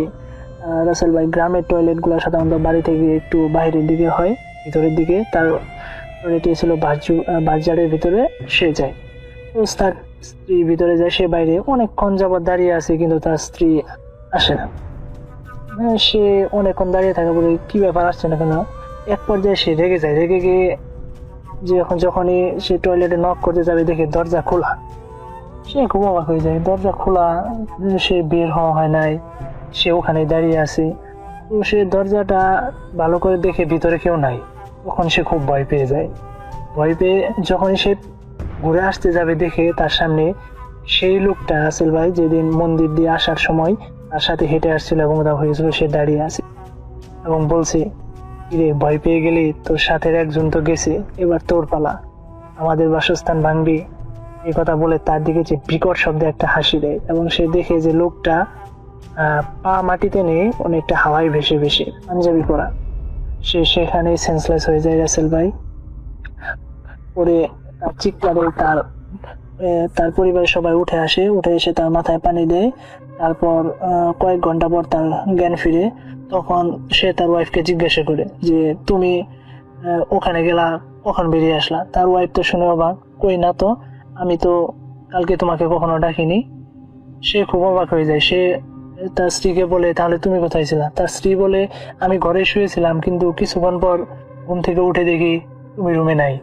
রাসেল ভাই গ্রামের টয়লেট গুলো সাধারণত বাড়ি থেকে একটু বাইরের দিকে হয়, ভিতরের দিকে। তার টয়লেটটি ছিল বাজারের ভিতরে। সে যায়, তার স্ত্রী ভিতরে যায়, সে বাইরে অনেকক্ষণ যাবত দাঁড়িয়ে আছে, কিন্তু তার স্ত্রী আসে না। সে অনেকক্ষণ দাঁড়িয়ে থাকে, বলে কি ব্যাপার, আসছে না কেন? এক পর্যায়ে সে রেগে যায়। রেগে গিয়ে যখনই সে টয়লেটে নক করতে যাবে, দেখে দরজা খোলা। সে খুব অবাক হয়ে যায়, দরজা খোলা, সে বের হওয়া হয় নাই, সে ওখানে দাঁড়িয়ে আছে। তো সে দরজাটা ভালো করে দেখে ভিতরে কেউ নাই। তখন সে খুব ভয় পেয়ে যায়। ভয় পেয়ে যখনই সে ঘুরে আসতে যাবে, দেখে তার সামনে সেই লোকটা, রাসেল ভাই যেদিন মন্দির দিয়ে আসার সময় তার সাথে হেঁটে আসছিল এবং ওটা হয়েছিল, সে দাঁড়িয়ে আছে এবং বলছে, কিরে ভয় পেয়ে গেলি? তোর সাথে একজন তো গেছে, এবার তোর পালা, আমাদের বাসস্থান ভাঙবি। এই কথা বলে তার দিকে যে বিকট শব্দে একটা হাসি দেয় এবং সে দেখে যে লোকটা পা মাটিতে নেই, অনেকটা হাওয়ায় ভেসে ভেসে, পাঞ্জাবি পরা। সে সেখানে সেন্সলেস হয়ে যায় রাসেল ভাই। পরে তার চিৎকারে তার তার পরিবারের সবাই উঠে আসে, উঠে এসে তার মাথায় পানি দেয়। তারপর কয়েক ঘন্টা পর তার জ্ঞান ফিরে। তখন সে তার ওয়াইফকে জিজ্ঞাসা করে যে তুমি ওখানে গেলা, কখন বেরিয়ে আসলা? তার ওয়াইফ তো শুনে অবাক, কই না তো, আমি তো কালকে তোমাকে কখনো ডাকিনি। সে খুব অবাক হয়ে যায়। সে তার স্ত্রীকে বলে তাহলে তুমি কোথায় ছিলা? তার স্ত্রী বলে আমি ঘরে শুয়েছিলাম, কিন্তু কিছুক্ষণ পর ঘুম থেকে উঠে দেখি তুমি রুমে নাই।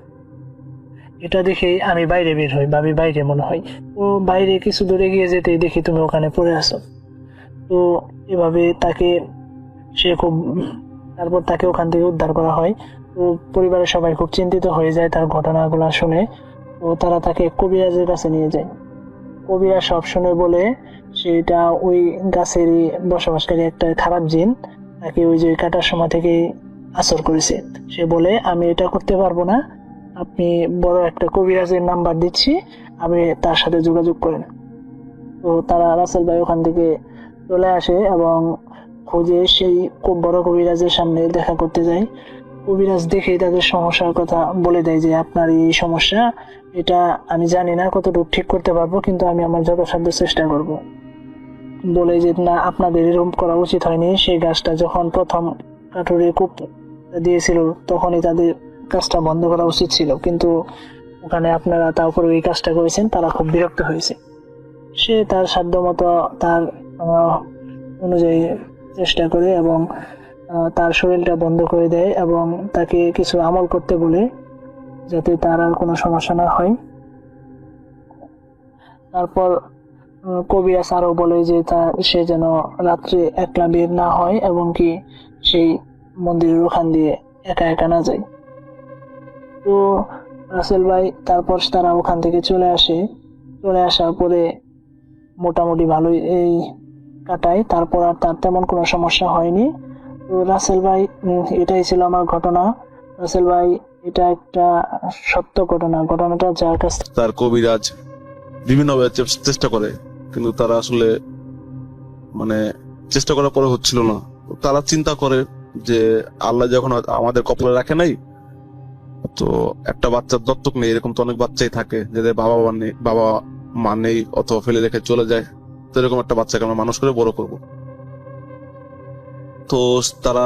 এটা দেখেই আমি বাইরে বের হই, ভাবি বাইরে মনে হয়। তো বাইরে কিছু দূরে গিয়ে যেতেই দেখি তুমি ওখানে পড়ে আছো। তো এভাবে তারপর তাকে ওখান থেকে উদ্ধার করা হয়। তো পরিবারের সবাই খুব চিন্তিত হয়ে যায় তার ঘটনাগুলো শুনে। তো তারা তাকে কবিরাজের কাছে নিয়ে যায়। কবিরাজ সব শুনে বলে সেটা ওই গাছেরই বসবাসকারী একটা খারাপ জিন তাকে ওই যে কাটার সময় থেকে আসর করেছে। সে বলে আমি এটা করতে পারবো না, আপনি বড় একটা কবিরাজের নাম্বার দিচ্ছি, আপনি তার সাথে যোগাযোগ করেন। তো তারা রাসেল ভাই ওখান থেকে চলে আসে এবং খোঁজে সেই খুব বড় কবিরাজের সামনে দেখা করতে যায়। কবিরাজ দেখেই তাদের সমস্যার কথা বলে দেয় যে আপনার এই সমস্যা, এটা আমি জানি না কতটুকু ঠিক করতে পারবো, কিন্তু আমি আমার যথাসাধ্য চেষ্টা করব। বলে যে না, আপনাদের এরকম করা উচিত হয়নি। সেই গাছটা যখন প্রথম কাঠুরে কূপ দিয়েছিল তখনই তাদের কাজটা বন্ধ করা উচিত ছিল, কিন্তু ওখানে আপনারা তারপরে ওই কাজটা করেছেন। তারা খুব বিরক্ত হয়েছে। সে তার সাধ্য মতো তার অনুযায়ী চেষ্টা করে এবং তার শরীরটা বন্ধ করে দেয় এবং তাকে কিছু আমল করতে বলে যাতে তার আর কোনো সমস্যা না হয়। তারপর কবিরাজ আরো বলে যে সে যেন রাত্রে একলা বের না হয় এবং কি সেই মন্দিরের ওখান দিয়ে একা একা না যায়। তো রাসেল ভাই তারপর তারা ওখান থেকে চলে আসার পরে মোটামুটি ভালোই এই কাটায়। তারপর আর তার তেমন কোনো সমস্যা হয়নি। তো রাসেল ভাই, এটাই ছিল আমার ঘটনা। রাসেল ভাই, এটা একটা সত্য ঘটনাটা যার কাছ তার কবিরাজ বিভিন্নভাবে চেষ্টা করে, কিন্তু তারা আসলে মানে চেষ্টা করার পরে হচ্ছিল না। তারা চিন্তা করে যে আল্লাহ যখন আমাদের কপালে রাখে নাই, তো একটা বাচ্চার দত্তক নেই, এরকম তো অনেক বাচ্চাই থাকে যাদের বাবা মা নেই অথবা ফেলে রেখে চলে যায়। তো এরকম একটা বাচ্চাকে আমরা মানুষ করে বড় করব। তো তারা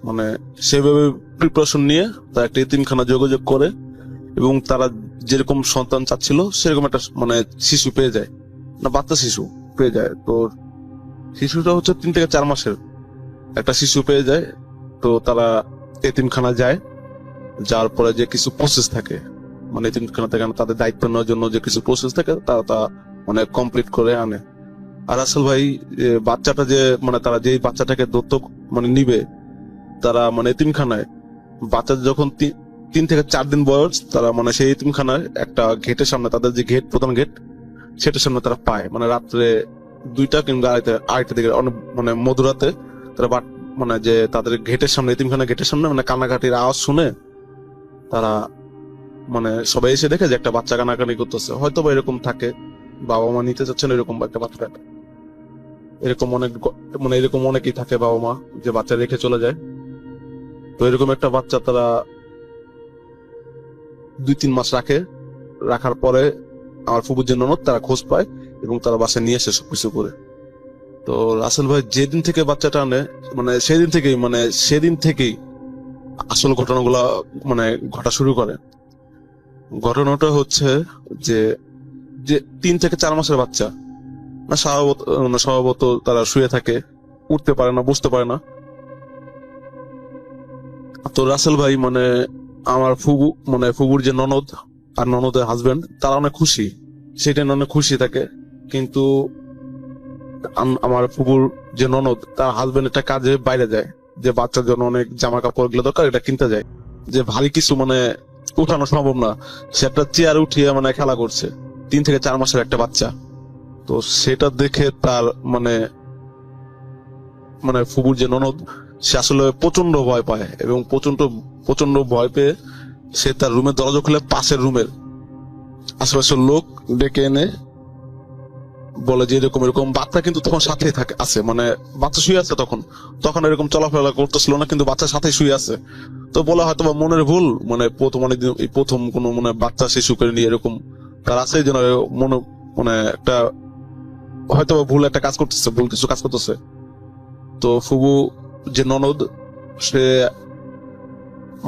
মানে সেভাবে প্রিপারেশন নিয়ে তারা একটা এতিমখানা যোগাযোগ করে এবং তারা যেরকম সন্তান চাচ্ছিল সেরকম একটা মানে শিশু পেয়ে যায়, না বাচ্চা শিশু পেয়ে যায়। তো শিশুটা হচ্ছে 3 থেকে 4 মাসের একটা শিশু পেয়ে যায়। তো তারা এতিমখানা যায়, যার পরে যে কিছু প্রসেস থাকে, মানে এতিমখানা থেকে তাদের দায়িত্ব নেওয়ার জন্য যে কিছু প্রসেস থাকে তারা তা মানে কমপ্লিট করে আনে। আর আসল ভাই বাচ্চাটা যে মানে তারা যেই বাচ্চাটাকে দত্তক মানে নিবে, তারা মানে এতিমখানায় বাচ্চা যখন 3 থেকে 4 দিন বয়স, তারা মানে সেই এতিমখানায় একটা গেটের সামনে, তাদের যে গেট প্রধান গেট সেটার সামনে তারা পায়, মানে রাত্রে 2টা কিংবা আড়াইটা দিকে অনেক মানে মধুরাতে তারা মানে যে তাদের গেটের সামনে, এতিমখানা গেটের সামনে মানে কান্নাকাটির আওয়াজ শুনে তারা মানে সবাই এসে দেখে যে একটা বাচ্চা কান্নাকাটি করতেছে। হয়তো বা এরকম থাকে বাবা মা নিতে চাচ্ছেন এরকম একটা বাচ্চা, এরকম অনেকেই থাকে বাবা মা যে বাচ্চা রেখে চলে যায়। তো এরকম একটা বাচ্চা তারা 2-3 মাস রাখার পরে আমার ফুপুর যে ননদ তারা খোঁজ পায় এবং তারা বাসায় নিয়ে আসে সবকিছু করে। তো রাসেল ভাই যেদিন থেকে বাচ্চাটা আনে মানে সেদিন থেকেই আসল ঘটনাগুলা মানে ঘটা শুরু করে। ঘটনাটা হচ্ছে যে 3 থেকে 4 মাসের বাচ্চা না স্বভাবত তারা শুয়ে থাকে, উঠতে পারে না, বুঝতে পারে না। তো রাসেল ভাই মানে আমার ফুবুর যে ননদ আর ননদের হাজবেন্ড তারা অনেক খুশি, সেটা অনেক খুশি থাকে। কিন্তু আমার ফুবুর যে ননদ তার হাজবেন্ড একটা কাজে বাইরে যায়, যে বাচ্চার জন্য অনেক জামা কাপড় গুলো দরকার, এটা কিনতে যায়। যে ভারী কিছু মানে উঠানো সম্ভব না, সে একটা চেয়ার উঠিয়ে মানে খেলা করছে, 3 থেকে 4 মাসের একটা বাচ্চা। তো সেটা দেখে তার মানে ফুবুর যে ননদ সে আসলে প্রচন্ড ভয় পায় এবং প্রচন্ড ভয় পেয়ে সে তার রুমের দরজা খুলে পাশের রুমের আশেপাশের লোক ডেকে এনে বলে যে এরকম বাচ্চা কিন্তু তখন সাথেই আছে, মানে বাচ্চা শুয়ে আছে, তখন এরকম চলাফেরা করতেছিল না, কিন্তু বাচ্চার সাথে শুয়ে আছে। তো বলা হয়তো বা মনের ভুল, মানে প্রথম কোনো মানে বাচ্চা শিশুকে নিয়ে এরকম তার আছে যেন মনে মানে একটা হয়তো ভুল একটা কাজ করতেছে, ভুল কিছু কাজ করতেছে। তো ফুবু যে ননদ, সে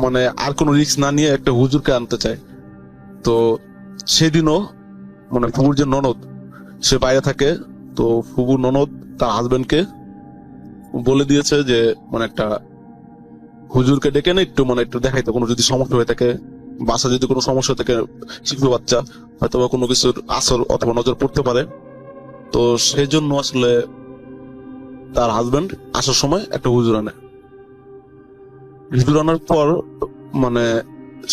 মানে আর কোনো রিস্ক না নিয়ে একটা হুজুরকে আনতে চায়। তো সেদিনও মানে ফুবুর যে ননদ, সে বাইরে থাকে। তো ফুবুর ননদ তার হাজবেন্ডকে বলে দিয়েছে যে মানে একটা হুজুরকে ডেকে না একটু মানে একটু দেখাইতে, কোনো যদি সমস্যা হয়ে থাকে, বাসা যদি কোনো সমস্যা থাকে, শিশু বাচ্চা হয়তো বা কোনো কিছুর আসর অথবা নজর পড়তে পারে। তো সেই জন্য আসলে তার হাজবেন্ড আসার সময় একটা হুজুর আনে। হুজুর আনার পর মানে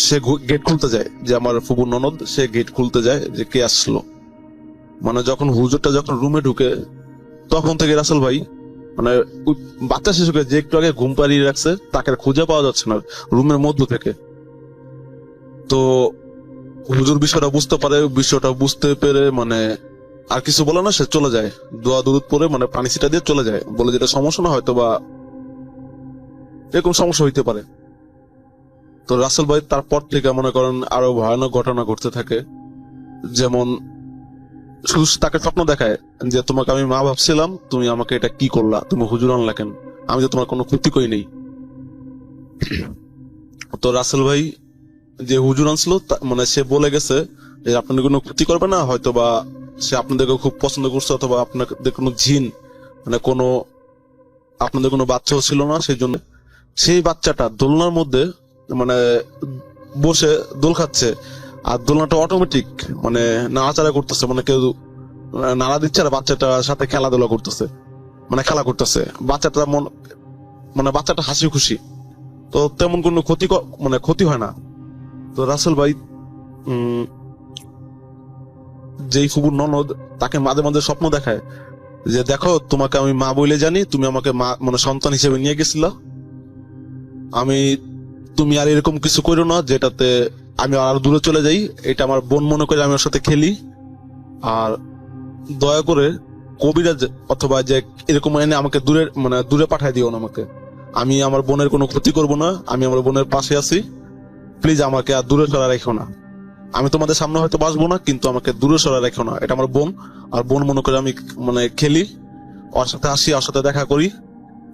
সে গেট খুলতে যায়, যে আমার ফুবুর ননদ, সে গেট খুলতে যায় যে কে আসলো। মানে যখন হুজুরটা যখন রুমে ঢুকে, তখন থেকে রাসেল ভাই মানে ওই বাচ্চা শিশুকে যে একটু আগে ঘুম পাড়িয়ে রাখছে তাকে আর খুঁজে পাওয়া যাচ্ছে না রুমের মধ্য থেকে। তো হুজুর বিষয়টা বুঝতে পারে, বিষয়টা বুঝতে পেরে মানে আর কিছু বলে না, সে চলে যায় দোয়া দুরুদ পরে, মানে পানি ছিটা দিয়ে চলে যায়, বলে যেটা সমস্যা না, হয়তো বা এরকম সমস্যা হইতে পারে। তো রাসেল ভাই তারপর থেকে মনে করেন আরো ভয়ানক ঘটনা ঘটতে থাকে। যেমন শুধু তাকে স্বপ্ন দেখায় যে তোমাকে আমি মা ভাবছিলাম, তুমি আমাকে এটা কি করলা, তুমি হুজুর আনলা কেন, আমি তো তোমার কোনো ক্ষতি করি নেই। তো রাসেল ভাই যে হুজুর আনছিল মানে সে বলে গেছে যে আপনাদের কোনো ক্ষতি করবে না, হয়তো বা সে আপনাদেরকে খুব পছন্দ করছে, অথবা আপনাদের কোনো জিন মানে কোনো আপনাদের কোনো বাচ্চাও ছিল না, সেই জন্য সেই বাচ্চাটা দোলনার মধ্যে মানে বসে দোল খাচ্ছে, আর দোলনাটা অটোমেটিক মানে নাড়াচাড়া করতেছে, মানে কেউ নাড়া দিচ্ছে আর বাচ্চাটার সাথে খেলাধুলা করতেছে, মানে খেলা করতেছে। বাচ্চাটা মানে বাচ্চাটা হাসি খুশি, তো তেমন কোনো মানে ক্ষতি হয় না। তো রাসেল ভাই যেই ফুবুর ননদ, তাকে মাঝে মাঝে স্বপ্ন দেখায় যে দেখো তোমাকে আমি মা বলে জানি, তুমি আমাকে মা মানে সন্তান হিসেবে নিয়ে গেছিলা, তুমি আর এরকম কিছু করো না যেটাতে আমি আর দূরে চলে যাই, এটা আমার বোন মনে করে আমি ওর সাথে খেলি। আর দয়া করে কবিরাজ অথবা যে এরকম এনে আমাকে দূরে পাঠায় দিও না আমাকে, আমি আমার বোনের কোনো ক্ষতি করব না, আমি আমার বোনের পাশে আছি, প্লিজ আমাকে আর দূরে সরা রেখো না। আমি তোমাদের সামনে হয়তো বাসবো না, কিন্তু আমাকে দূরে সরা রেখো না, এটা আমার বোন, আর বোন মনে করে আমি মানে খেলি, ওর সাথে আসি, ওর সাথে দেখা করি,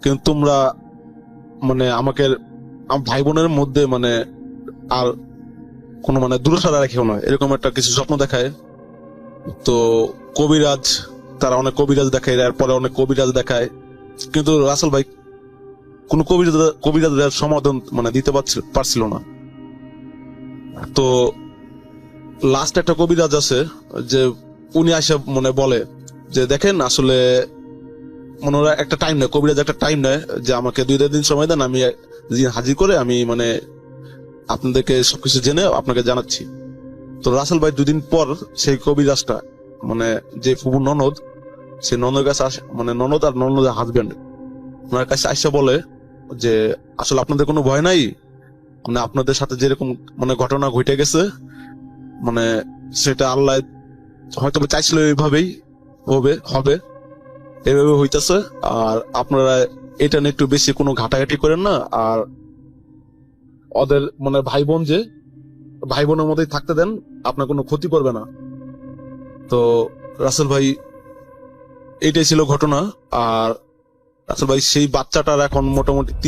কিন্তু তোমরা মানে আমাকে ভাই বোনের মধ্যে মানে আর কোনো মানে দূরে সরা রেখেও না, এরকম একটা কিছু স্বপ্ন দেখায়। তো কবিরাজ, তারা অনেক কবিরাজ দেখায়, এরপরে অনেক কবিরাজ দেখায়, কিন্তু রাসেল ভাই কোন কবিরাজের সমাধান মানে দিতে পারছিল না। তো লাস্ট একটা কবিরাজ আছে যে উনি আসে মানে বলে যে দেখেন আসলে মনে একটা টাইম নেয়, কবিরাজ একটা টাইম নেয় যে আমাকে 2 দিন সময় দেন, আমি হাজির করে আমি মানে আপনাদেরকে সবকিছু জেনে আপনাকে জানাচ্ছি। তো রাসেল ভাই 2 দিন পর সেই কবিরাজটা মানে যে ফুবুর ননদ, সেই ননদের কাছে আসে, মানে ননদ আর ননদের হাজবেন্ড ওনার কাছে আসে বলে যে আসলে আপনাদের কোনো ভয় নাই, মানে আপনাদের সাথে যেরকম মানে ঘটনা ঘটে গেছে মানে সেটা আল্লাহ হয়তো চাইছিল এইভাবেই হবে এইভাবে হইতেছে, আর আপনারা এটা নিয়ে একটু বেশি কোনো ঘাটাঘাটি করেন না, আর ওদের মানে ভাই বোনের মধ্যেই থাকতে দেন, আপনার কোনো ক্ষতি করবে না। তো রাসেল ভাই এইটাই ছিল ঘটনা। আর রাসেল ভাই সেই বাচ্চাটার এখন মোটামুটি 3